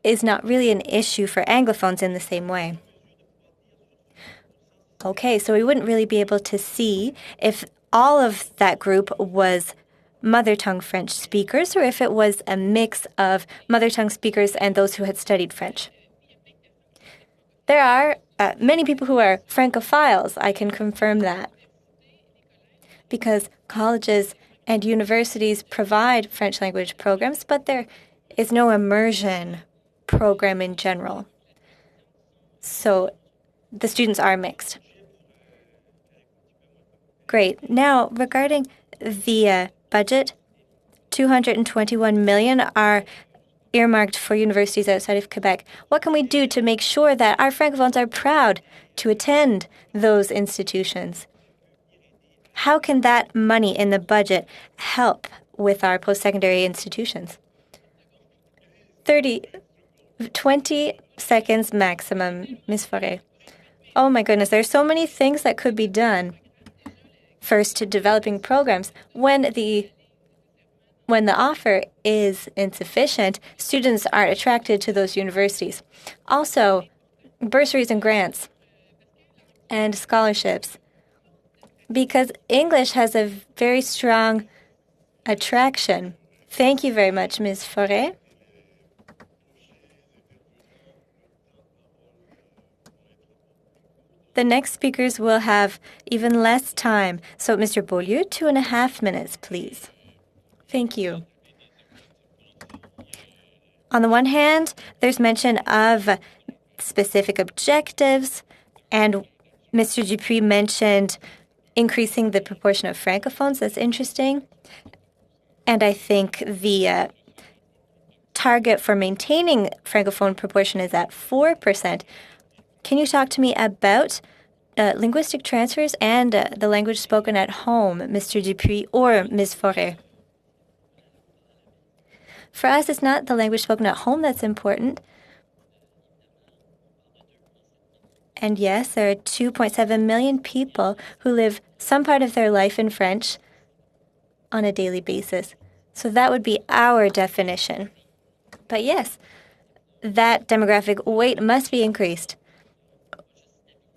is not really an issue for Anglophones in the same way. Okay, so we wouldn't really be able to see if all of that group was mother tongue French speakers or if it was a mix of mother tongue speakers and those who had studied French. There are many people who are Francophiles, I can confirm that, because colleges and universities provide French language programs, but there is no immersion program in general. So the students are mixed. Great. Now, regarding the budget, 221 million are earmarked for universities outside of Quebec. What can we do to make sure that our Francophones are proud to attend those institutions? How can that money in the budget help with our post-secondary institutions? 20 seconds maximum, Ms. Forêt. Oh my goodness, there's so many things that could be done. First, to developing programs. When the offer is insufficient, students are attracted to those universities. Also, bursaries and grants and scholarships, because English has a very strong attraction. Thank you very much, Ms. Forêt. The next speakers will have even less time. So, Mr. Beaulieu, 2.5 minutes, please. Thank you. On the one hand, there's mention of specific objectives, and Mr. Dupuis mentioned increasing the proportion of Francophones. That's interesting. And I think the target for maintaining Francophone proportion is at 4%. Can you talk to me about linguistic transfers and the language spoken at home, Mr. Dupuis or Ms. Forêt? For us, it's not the language spoken at home that's important. And yes, there are 2.7 million people who live some part of their life in French on a daily basis. So that would be our definition. But yes, that demographic weight must be increased.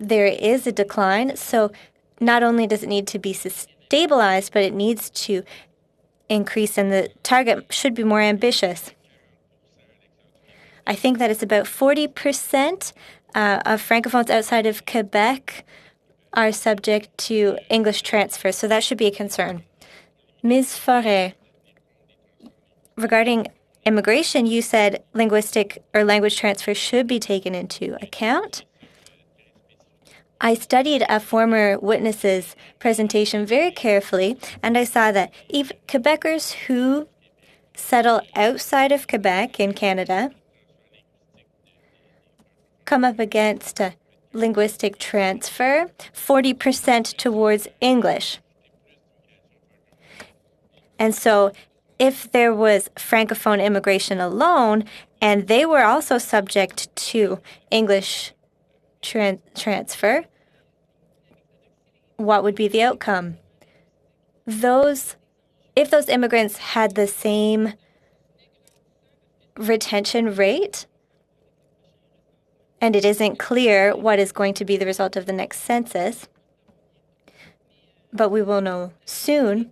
There is a decline, so not only does it need to be stabilized, but it needs to increase, and the target should be more ambitious. I think that it's about 40% of Francophones outside of Quebec are subject to English transfer, so that should be a concern. Ms. Forêt, regarding immigration, you said linguistic or language transfer should be taken into account. I studied a former witness's presentation very carefully, and I saw that even Quebecers who settle outside of Quebec in Canada come up against linguistic transfer, 40% towards English. And so if there was Francophone immigration alone, and they were also subject to English transfer, what would be the outcome? If those immigrants had the same retention rate, and it isn't clear what is going to be the result of the next census, but we will know soon,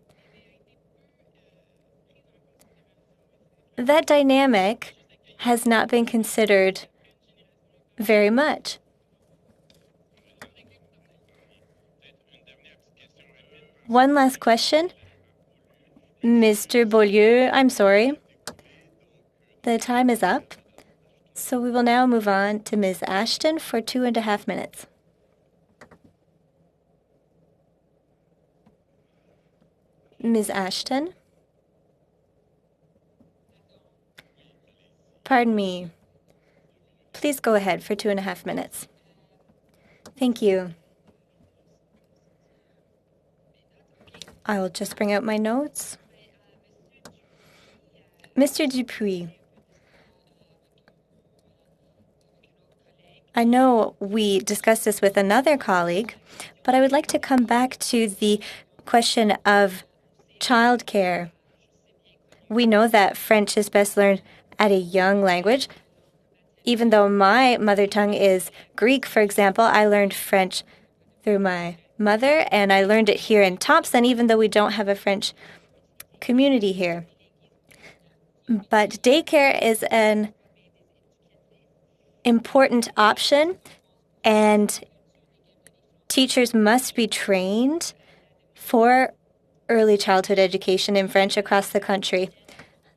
that dynamic has not been considered very much. One last question. Mr. Beaulieu, I'm sorry. The time is up. So we will now move on to Ms. Ashton for 2.5 minutes. Ms. Ashton? Pardon me. Please go ahead for 2.5 minutes. Thank you. I will just bring out my notes. Mr. Dupuis, I know we discussed this with another colleague, but I would like to come back to the question of childcare. We know that French is best learned at a young language, even though my mother tongue is Greek, for example, I learned French through my mother, and I learned it here in Thompson, even though we don't have a French community here. But daycare is an important option, and teachers must be trained for early childhood education in French across the country.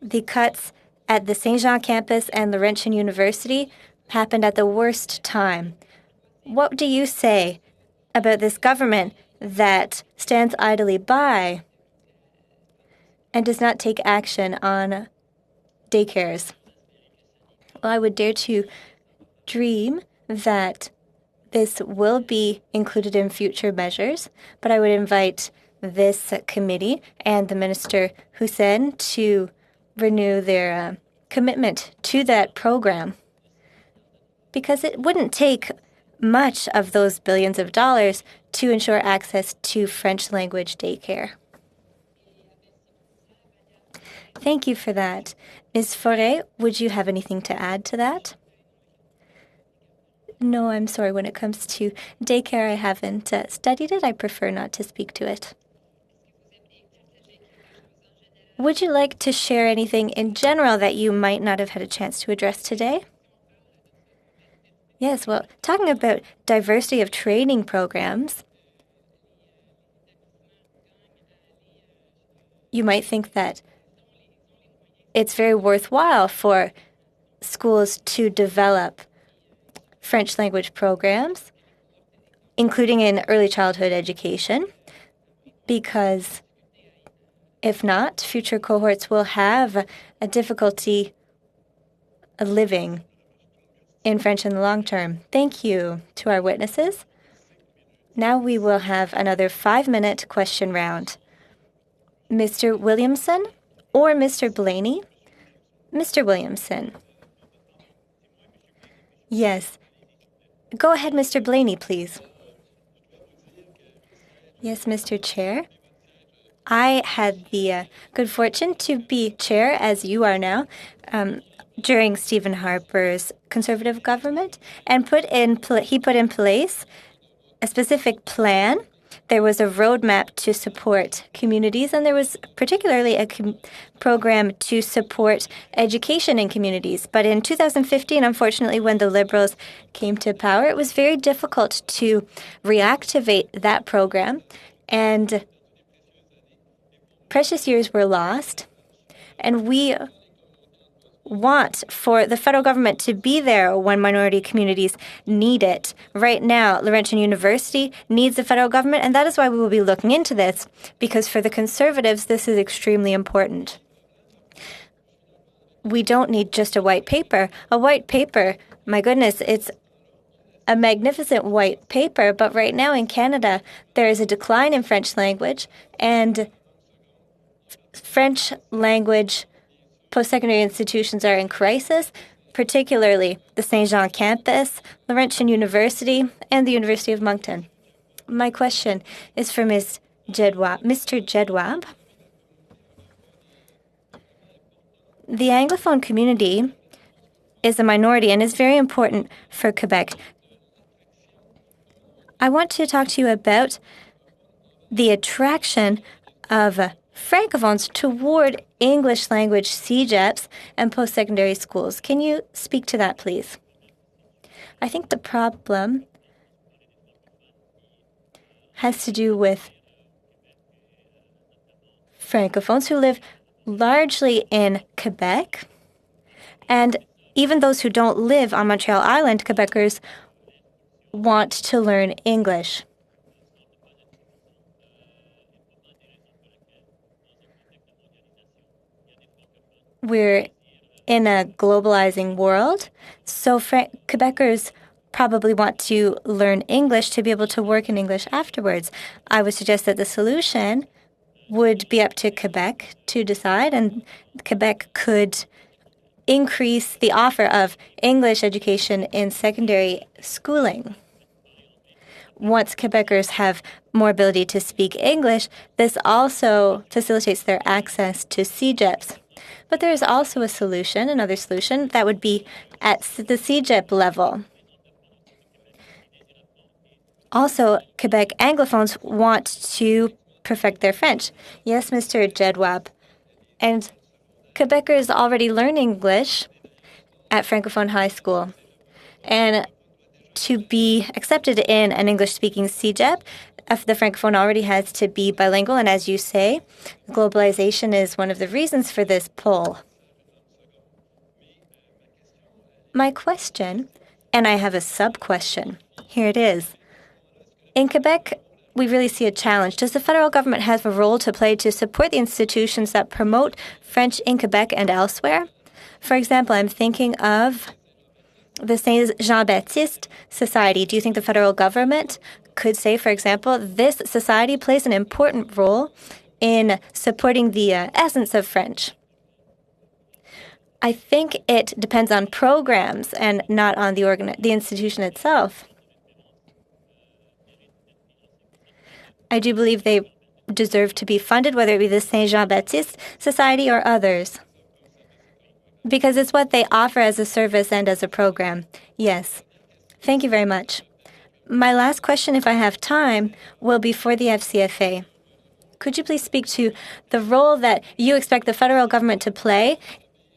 The cuts at the Saint Jean campus and Laurentian University happened at the worst time. What do you say about this government that stands idly by and does not take action on daycares? Well, I would dare to dream that this will be included in future measures, but I would invite this committee and the Minister Hussein to renew their commitment to that program, because it wouldn't take much of those billions of dollars to ensure access to French language daycare. Thank you for that. Ms. Faure, would you have anything to add to that? No, I'm sorry. When it comes to daycare, I haven't studied it. I prefer not to speak to it. Would you like to share anything in general that you might not have had a chance to address today? Yes, well, talking about diversity of training programs, you might think that it's very worthwhile for schools to develop French language programs, including in early childhood education, because if not, future cohorts will have a difficulty living in French in the long term. Thank you to our witnesses. Now we will have another 5-minute question round. Mr. Williamson or Mr. Blaney? Mr. Williamson. Yes. Go ahead, Mr. Blaney, please. Yes, Mr. Chair. I had the good fortune to be chair, as you are now, during Stephen Harper's Conservative government, and he put in place a specific plan. There was a roadmap to support communities, and there was particularly a program to support education in communities. But in 2015, unfortunately, when the Liberals came to power, it was very difficult to reactivate that program, and precious years were lost. And we want for the federal government to be there when minority communities need it. Right now, Laurentian University needs the federal government, and that is why we will be looking into this, because for the Conservatives, this is extremely important. We don't need just a white paper. A white paper, my goodness, it's a magnificent white paper, but right now in Canada, there is a decline in French language, and French language post-secondary institutions are in crisis, particularly the Saint Jean campus, Laurentian University, and the University of Moncton. My question is for Mr. Jedwab. The Anglophone community is a minority and is very important for Quebec. I want to talk to you about the attraction of Francophones toward English language CEGEPs and post-secondary schools. Can you speak to that, please? I think the problem has to do with Francophones who live largely in Quebec, and even those who don't live on Montreal Island, Quebecers want to learn English. We're in a globalizing world, so Quebecers probably want to learn English to be able to work in English afterwards. I would suggest that the solution would be up to Quebec to decide, and Quebec could increase the offer of English education in secondary schooling. Once Quebecers have more ability to speak English, this also facilitates their access to CEGEPs. But there is also a solution, another solution, that would be at the CEGEP level. Also, Quebec Anglophones want to perfect their French. Yes, Mr. Jedwab. And Quebecers already learn English at Francophone High School. And to be accepted in an English-speaking CEGEP, the Francophone already has to be bilingual. And as you say, globalization is one of the reasons for this pull. My question, and I have a sub-question, here it is. In Quebec, we really see a challenge. Does the federal government have a role to play to support the institutions that promote French in Quebec and elsewhere? For example, I'm thinking of the Saint Jean-Baptiste Society. Do you think the federal government could say, for example, this society plays an important role in supporting the essence of French? I think it depends on programs and not on the institution itself. I do believe they deserve to be funded, whether it be the Saint Jean-Baptiste Society or others, because it's what they offer as a service and as a program. Yes. Thank you very much. My last question, if I have time, will be for the FCFA. Could you please speak to the role that you expect the federal government to play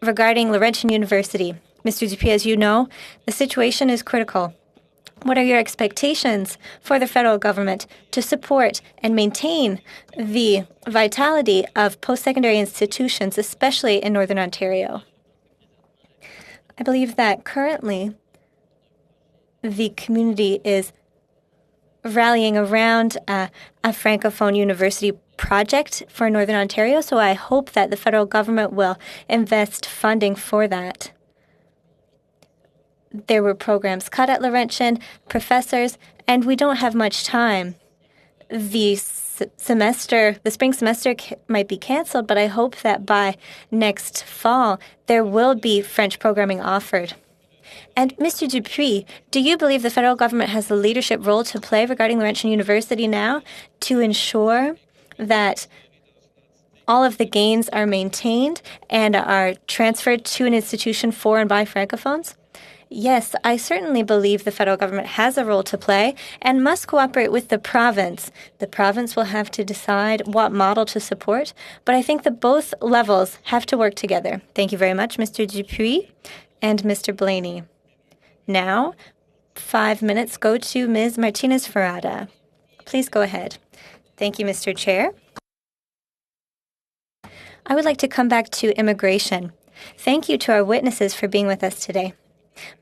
regarding Laurentian University? Mr. Dupuis, as you know, the situation is critical. What are your expectations for the federal government to support and maintain the vitality of post-secondary institutions, especially in Northern Ontario? I believe that currently the community is rallying around a Francophone university project for Northern Ontario, so I hope that the federal government will invest funding for that. There were programs cut at Laurentian, professors, and we don't have much time. The spring semester might be canceled, but I hope that by next fall there will be French programming offered. And Mr. Dupuis, do you believe the federal government has a leadership role to play regarding Laurentian University now to ensure that all of the gains are maintained and are transferred to an institution for and by Francophones? Yes, I certainly believe the federal government has a role to play and must cooperate with the province. The province will have to decide what model to support, but I think that both levels have to work together. Thank you very much, Mr. Dupuis and Mr. Blaney. Now, 5 minutes go to Ms. Martinez-Ferrada. Please go ahead. Thank you, Mr. Chair. I would like to come back to immigration. Thank you to our witnesses for being with us today.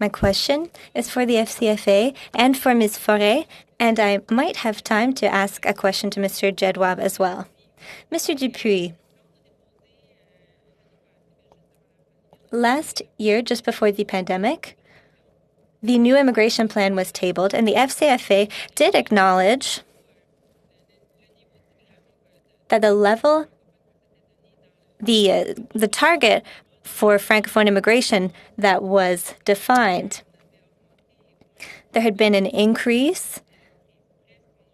My question is for the FCFA and for Ms. Forêt, and I might have time to ask a question to Mr. Jedwab as well. Mr. Dupuis, last year, just before the pandemic, the new immigration plan was tabled, and the FCFA did acknowledge that the level, the target for Francophone immigration that was defined. There had been an increase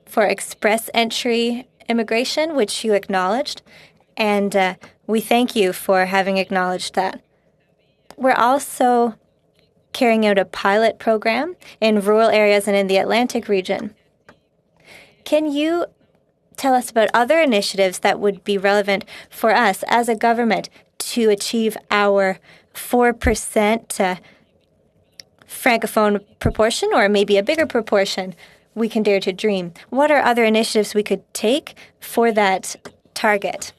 for express entry immigration, which you acknowledged, and we thank you for having acknowledged that. We're also carrying out a pilot program in rural areas and in the Atlantic region. Can you tell us about other initiatives that would be relevant for us as a government to achieve our 4% Francophone proportion, or maybe a bigger proportion we can dare to dream? What are other initiatives we could take for that target?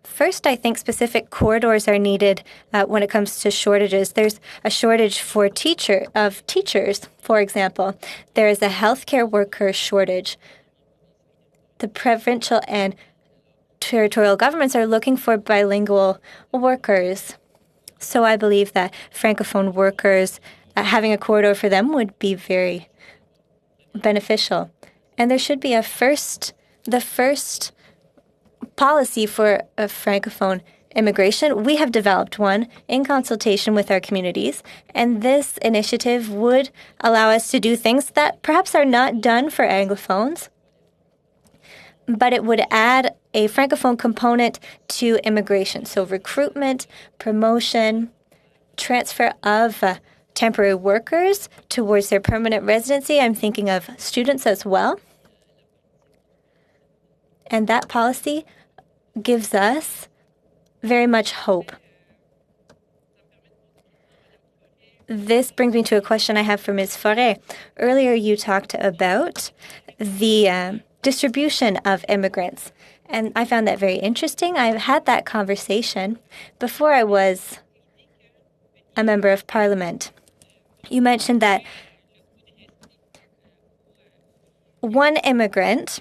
First, I think specific corridors are needed when it comes to shortages. There's a shortage for teachers, for example. There is a healthcare worker shortage. The provincial and territorial governments are looking for bilingual workers. So I believe that Francophone workers, having a corridor for them would be very beneficial. And there should be the first policy for a Francophone immigration. We have developed one in consultation with our communities, and this initiative would allow us to do things that perhaps are not done for Anglophones. but it would add a Francophone component to immigration. So recruitment, promotion, transfer of temporary workers towards their permanent residency. I'm thinking of students as well. And that policy gives us very much hope. This brings me to a question I have for Ms. Forêt. Earlier, you talked about the distribution of immigrants, and I found that very interesting. I've had that conversation before I was a member of parliament. You mentioned that one immigrant,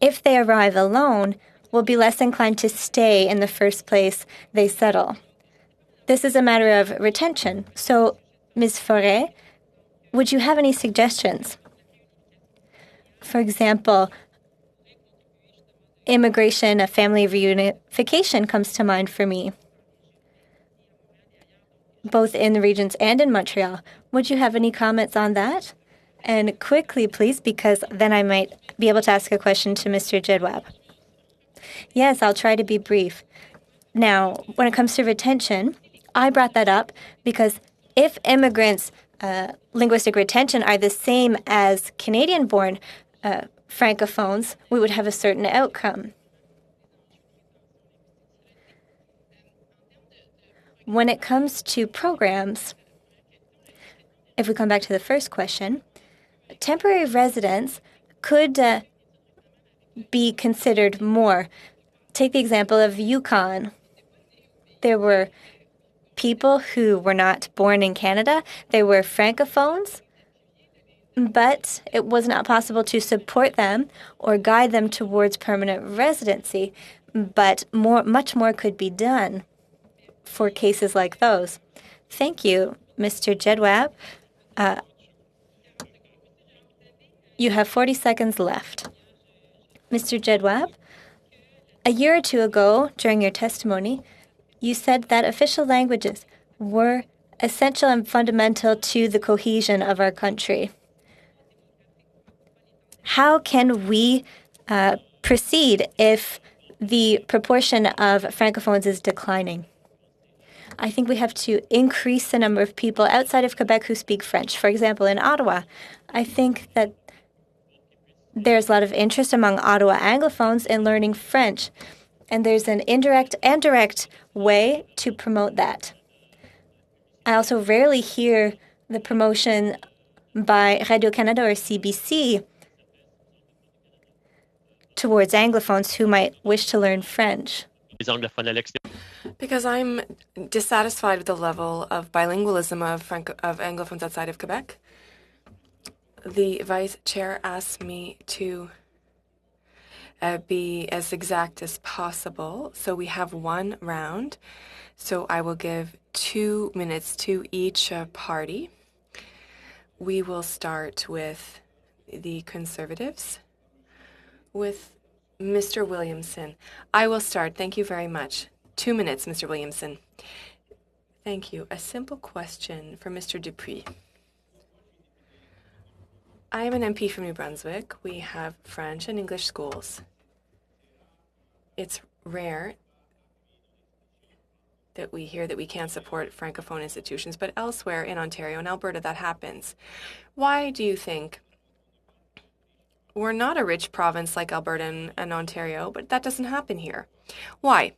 if they arrive alone, will be less inclined to stay in the first place they settle. This is a matter of retention. So, Ms. Forêt, would you have any suggestions? For example, immigration, a family reunification comes to mind for me, both in the regions and in Montreal. Would you have any comments on that? And quickly, please, because then I might be able to ask a question to Mr. Jedwab. Yes, I'll try to be brief. Now, when it comes to retention, I brought that up because if immigrants' linguistic retention are the same as Canadian-born Francophones, we would have a certain outcome. When it comes to programs, if we come back to the first question, temporary residents could be considered more. Take the example of Yukon. There were people who were not born in Canada. They were Francophones, but it was not possible to support them or guide them towards permanent residency. But much more could be done for cases like those. Thank you, Mr. Jedwab. You have 40 seconds left. Mr. Jedwab, a year or two ago, during your testimony, you said that official languages were essential and fundamental to the cohesion of our country. How can we proceed if the proportion of Francophones is declining? I think we have to increase the number of people outside of Quebec who speak French. For example, in Ottawa, I think that there's a lot of interest among Ottawa Anglophones in learning French, and there's an indirect and direct way to promote that. I also rarely hear the promotion by Radio-Canada or CBC towards Anglophones who might wish to learn French. Because I'm dissatisfied with the level of bilingualism of Anglophones outside of Quebec. The vice chair asked me to be as exact as possible. So we have one round. So I will give 2 minutes to each party. We will start with the Conservatives, with Mr. Williamson. I will start. Thank you very much. 2 minutes, Mr. Williamson. Thank you. A simple question for Mr. Dupuis. I am an MP from New Brunswick. We have French and English schools. It's rare that we hear that we can't support Francophone institutions, but elsewhere in Ontario and Alberta, that happens. Why do you think we're not a rich province like Alberta and Ontario, but that doesn't happen here? Why?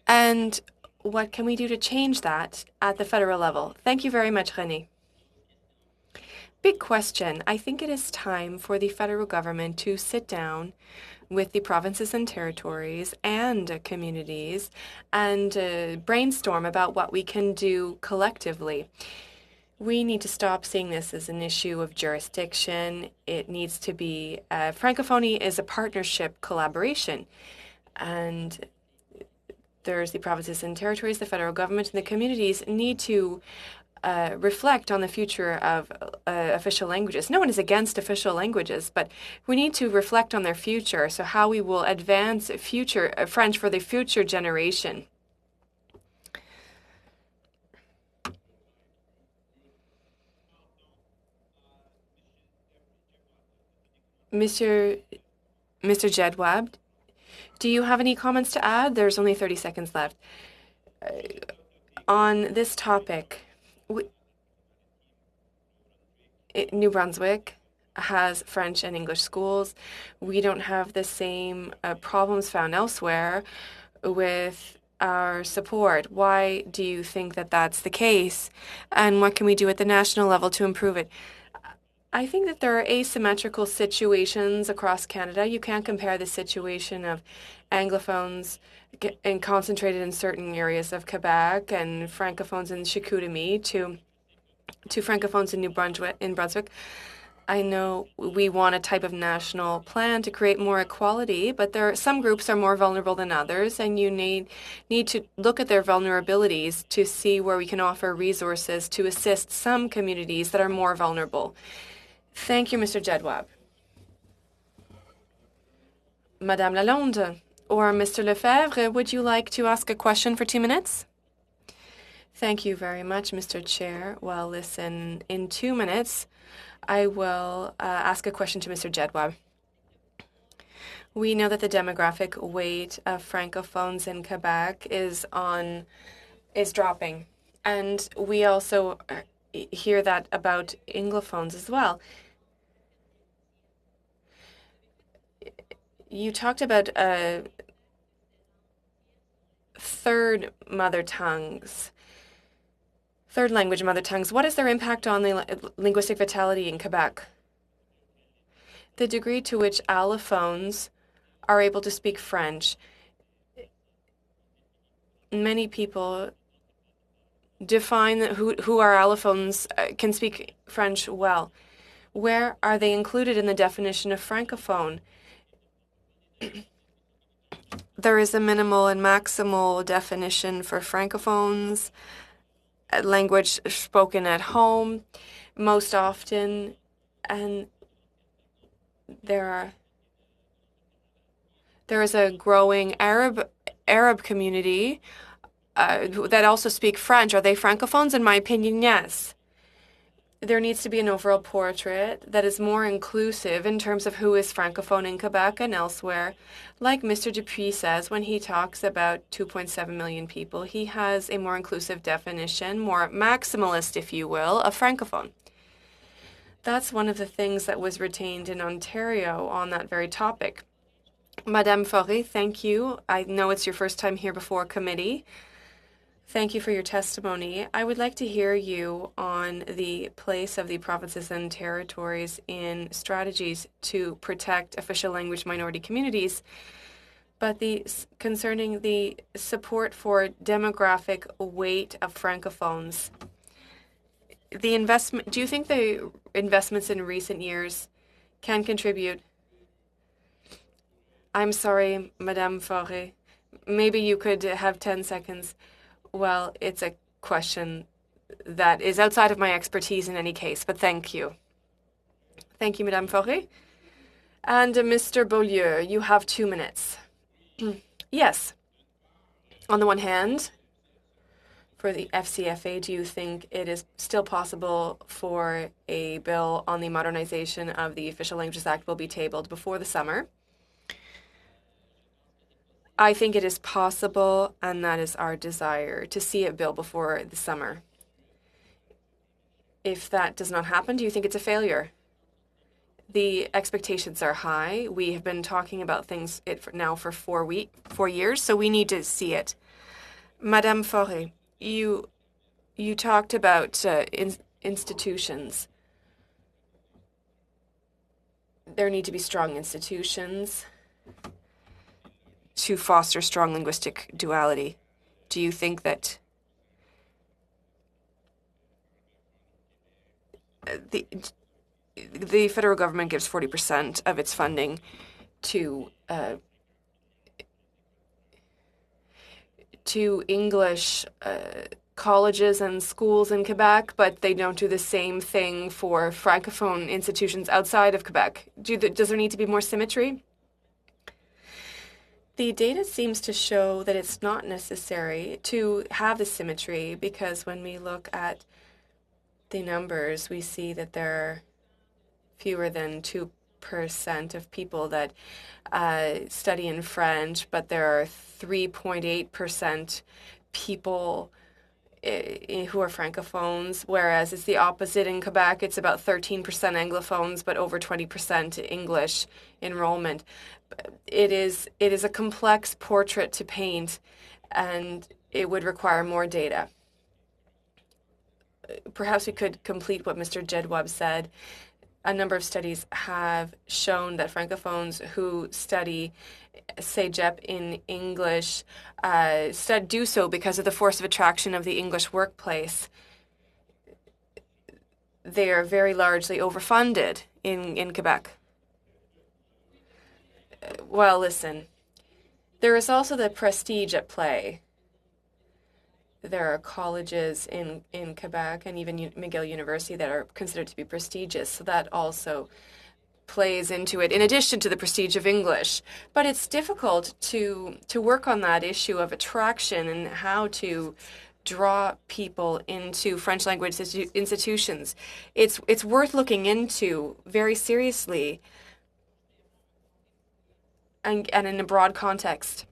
And what can we do to change that at the federal level? Thank you very much, René. Big question. I think it is time for the federal government to sit down with the provinces and territories and communities and brainstorm about what we can do collectively. We need to stop seeing this as an issue of jurisdiction. It needs to be, Francophonie is a partnership collaboration. And there's the provinces and territories, the federal government, and the communities need to reflect on the future of official languages. No one is against official languages, but we need to reflect on their future, so how we will advance future French for the future generation. Mr. Jedwab, do you have any comments to add? There's only 30 seconds left. On this topic, New Brunswick has French and English schools. We don't have the same problems found elsewhere with our support. Why do you think that that's the case? And what can we do at the national level to improve it? I think that there are asymmetrical situations across Canada. You can't compare the situation of Anglophones and concentrated in certain areas of Quebec and Francophones in Chicoutimi to Francophones in Brunswick. I know we want a type of national plan to create more equality, but some groups are more vulnerable than others, and you need to look at their vulnerabilities to see where we can offer resources to assist some communities that are more vulnerable. Thank you, Mr. Jedwab. Madame Lalonde or Mr. Lefebvre, would you like to ask a question for 2 minutes? Thank you very much, Mr. Chair. Well, listen, in 2 minutes, I will ask a question to Mr. Jedwab. We know that the demographic weight of Francophones in Quebec is dropping, and we also hear that about Anglophones as well. You talked about third language mother tongues. What is their impact on the linguistic vitality in Quebec? The degree to which allophones are able to speak French. Many people define who are allophones can speak French well. Where are they included in the definition of Francophone? There is a minimal and maximal definition for Francophones, language spoken at home most often, and there is a growing Arab community that also speak French. Are they Francophones? In my opinion, yes. There needs to be an overall portrait that is more inclusive in terms of who is Francophone in Quebec and elsewhere. Like Mr. Dupuis says when he talks about 2.7 million people, he has a more inclusive definition, more maximalist, if you will, of Francophone. That's one of the things that was retained in Ontario on that very topic. Madame Faure, thank you. I know it's your first time here before committee. Thank you for your testimony. I would like to hear you on the place of the provinces and territories in strategies to protect official language minority communities, but concerning the support for demographic weight of Francophones. Do you think the investments in recent years can contribute? I'm sorry, Madame Faure. Maybe you could have 10 seconds. Well, it's a question that is outside of my expertise in any case, but thank you. Thank you, Madame Faure. And Mr. Beaulieu, you have 2 minutes. Yes. On the one hand, for the FCFA, do you think it is still possible for a bill on the modernization of the Official Languages Act will be tabled before the summer? I think it is possible, and that is our desire, to see it bill before the summer. If that does not happen, do you think it's a failure? The expectations are high. We have been talking about things now for 4 years, so we need to see it. Madame Faure, you talked about institutions. There need to be strong institutions to foster strong linguistic duality. Do you think that the federal government gives 40% of its funding to English colleges and schools in Quebec, but they don't do the same thing for Francophone institutions outside of Quebec? Does there need to be more symmetry? The data seems to show that it's not necessary to have the symmetry, because when we look at the numbers, we see that there are fewer than 2% 8% of people that study in French, but there are 3.8% people who are francophones, whereas it's the opposite in Quebec. It's about 13% anglophones, but over 20% English enrollment. It is a complex portrait to paint, and it would require more data. Perhaps we could complete what Mr. Jedwab said. A number of studies have shown that francophones who study CEGEP in English do so because of the force of attraction of the English workplace. They are very largely overfunded in Quebec. Well, listen, there is also the prestige at play. There are colleges in Quebec and even McGill University that are considered to be prestigious, so that also plays into it, in addition to the prestige of English. But it's difficult to work on that issue of attraction and how to draw people into French language institutions. It's worth looking into very seriously and in a broad context.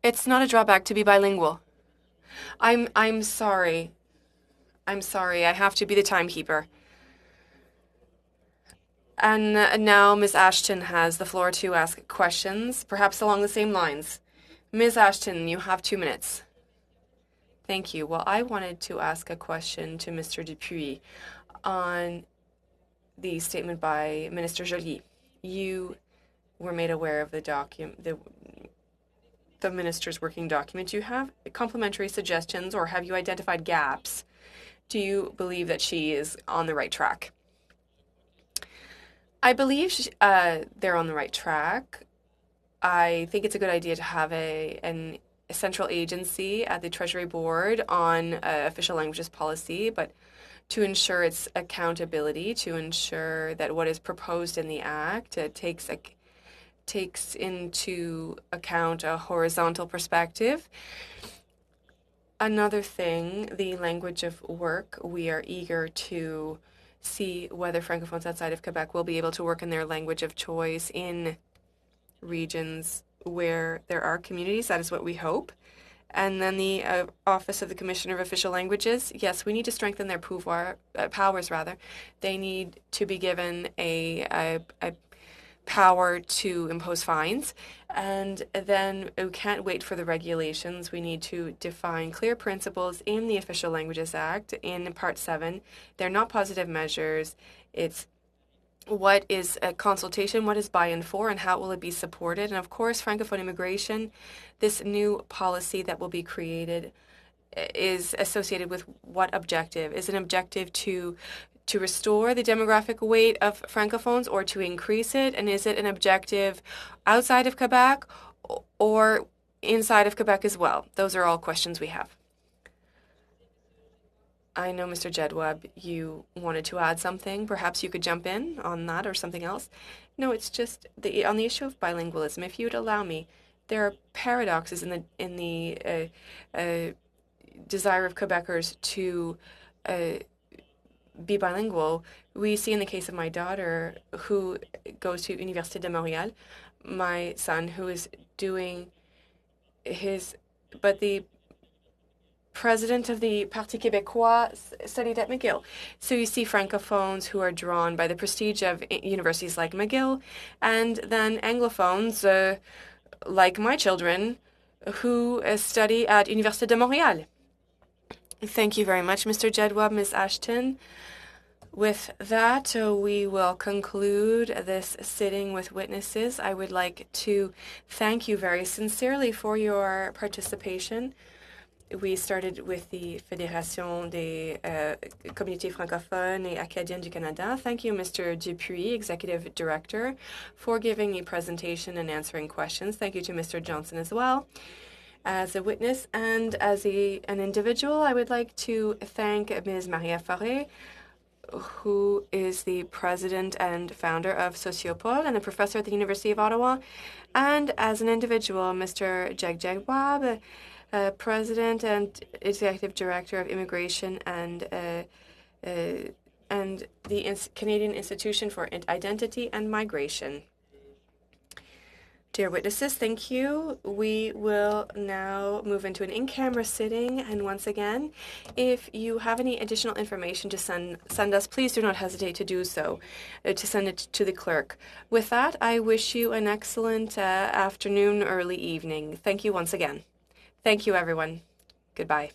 It's not a drawback to be bilingual. I'm sorry. I'm sorry. I have to be the timekeeper. And now Ms. Ashton has the floor to ask questions, perhaps along the same lines. Ms. Ashton, you have 2 minutes. Thank you. Well, I wanted to ask a question to Mr. Dupuis on the statement by Minister Joly. You were made aware of the minister's working document. Do you have complementary suggestions, or have you identified gaps? Do you believe that she is on the right track? I believe they're on the right track. I think it's a good idea to have a central agency at the Treasury Board on official languages policy, but to ensure its accountability, to ensure that what is proposed in the Act takes into account a horizontal perspective. Another thing, the language of work. We are eager to see whether francophones outside of Quebec will be able to work in their language of choice in regions where there are communities. That is what we hope. And then the Office of the Commissioner of Official Languages. Yes, we need to strengthen their powers. They need to be given a power to impose fines. And then we can't wait for the regulations. We need to define clear principles in the Official Languages Act in Part 7. They're not positive measures. It's what is a consultation, what is buy-in for, and how will it be supported. And of course, Francophone immigration, this new policy that will be created is associated with what objective? Is an objective to restore the demographic weight of Francophones or to increase it? And is it an objective outside of Quebec or inside of Quebec as well? Those are all questions we have. I know, Mr. Jedwab, you wanted to add something. Perhaps you could jump in on that or something else. No, it's just on the issue of bilingualism. If you'd allow me, there are paradoxes in the desire of Quebecers to be bilingual. We see in the case of my daughter, who goes to Université de Montréal, my son, who is doing but the president of the Parti Québécois studied at McGill. So you see francophones who are drawn by the prestige of universities like McGill, and then anglophones like my children who study at Université de Montréal. Thank you very much, Mr. Jedwab, Ms. Ashton. With that, we will conclude this sitting with witnesses. I would like to thank you very sincerely for your participation. We started with the Fédération des Communautés francophones et acadiennes du Canada. Thank you, Mr. Dupuis, Executive Director, for giving a presentation and answering questions. Thank you to Mr. Johnson as well. As a witness and as an individual, I would like to thank Ms. Maria Faure, who is the president and founder of Sociopol and a professor at the University of Ottawa. And as an individual, Mr. Jedwab, President and Executive Director of Immigration and and the Canadian Institution for Identity and Migration. Dear witnesses, thank you. We will now move into an in-camera sitting. And once again, if you have any additional information to send us, please do not hesitate to do so, to send it to the clerk. With that, I wish you an excellent afternoon, early evening. Thank you once again. Thank you, everyone. Goodbye.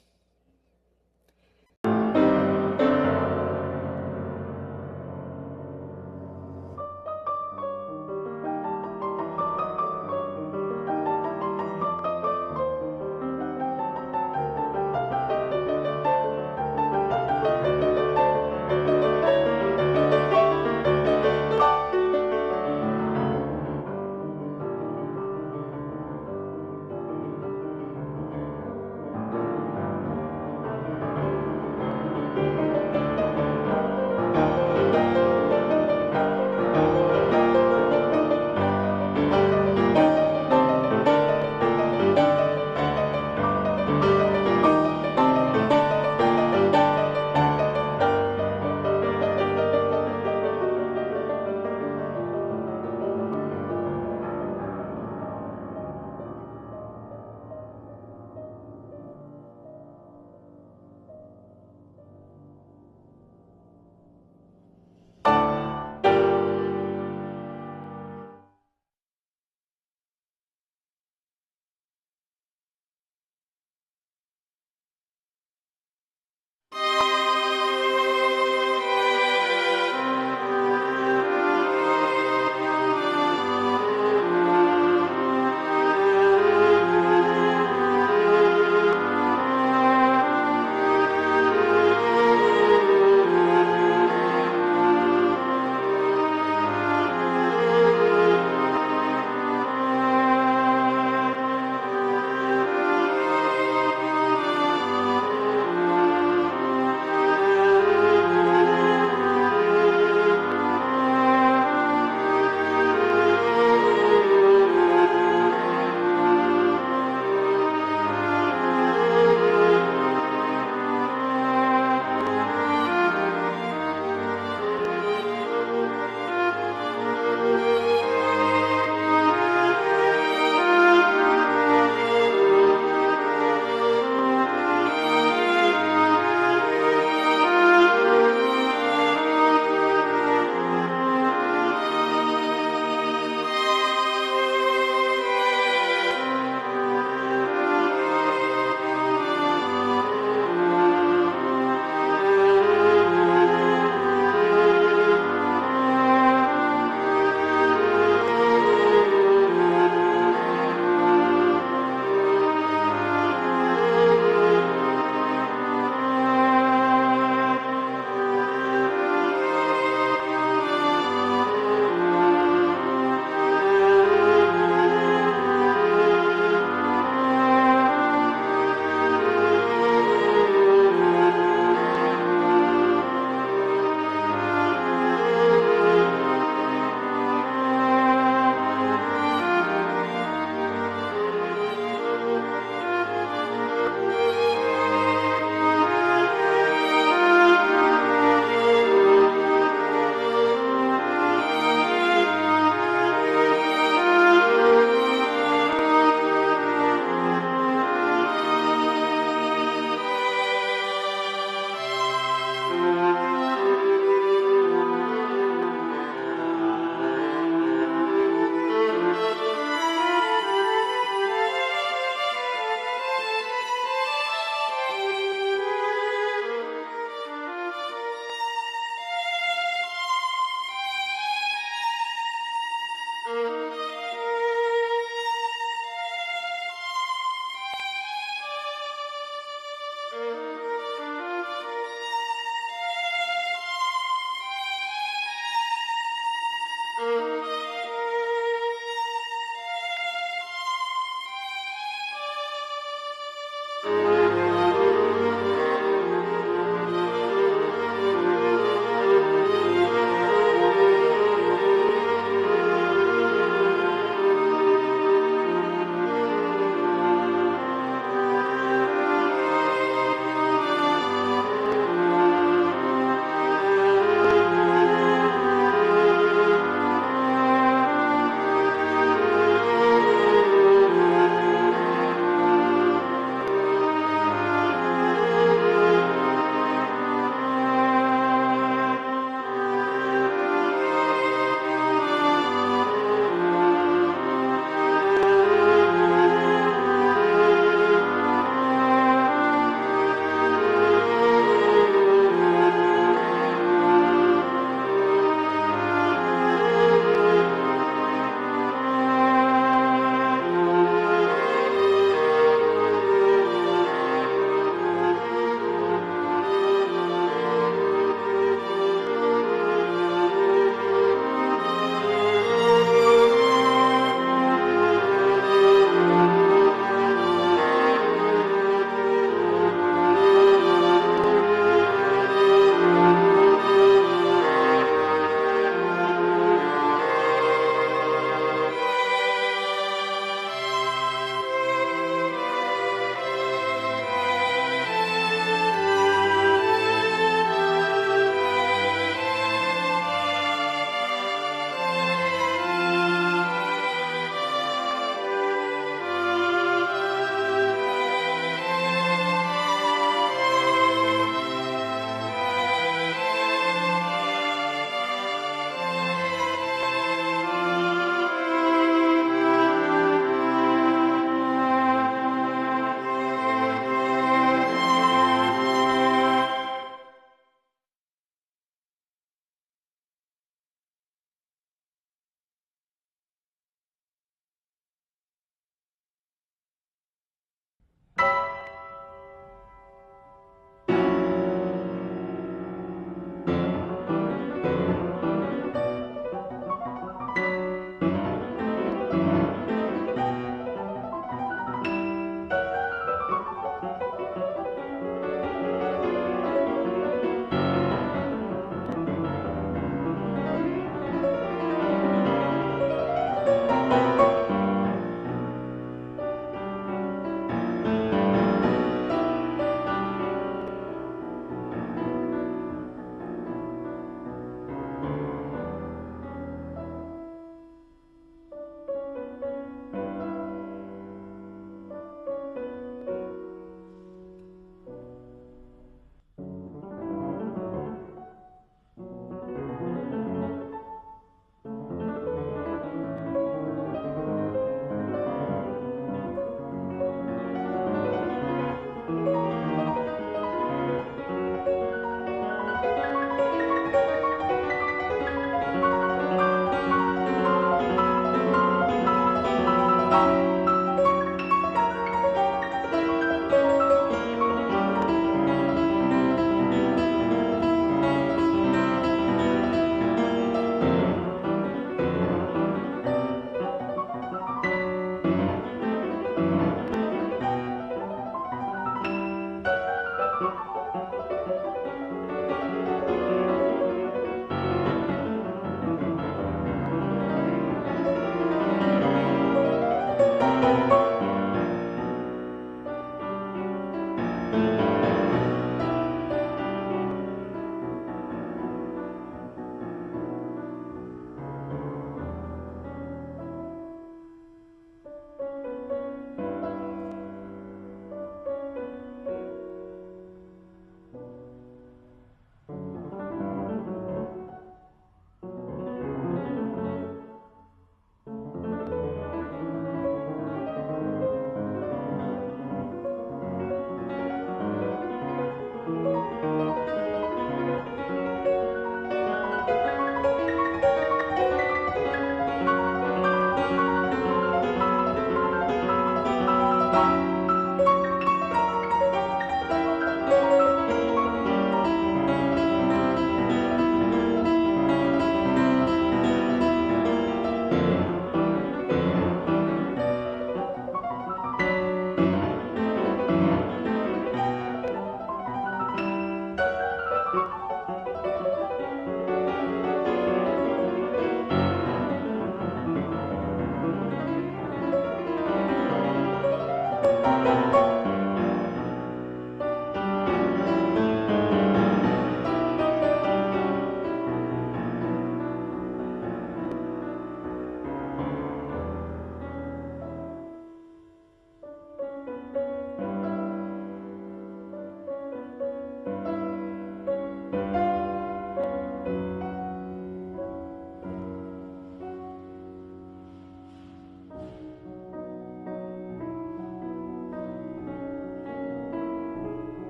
you.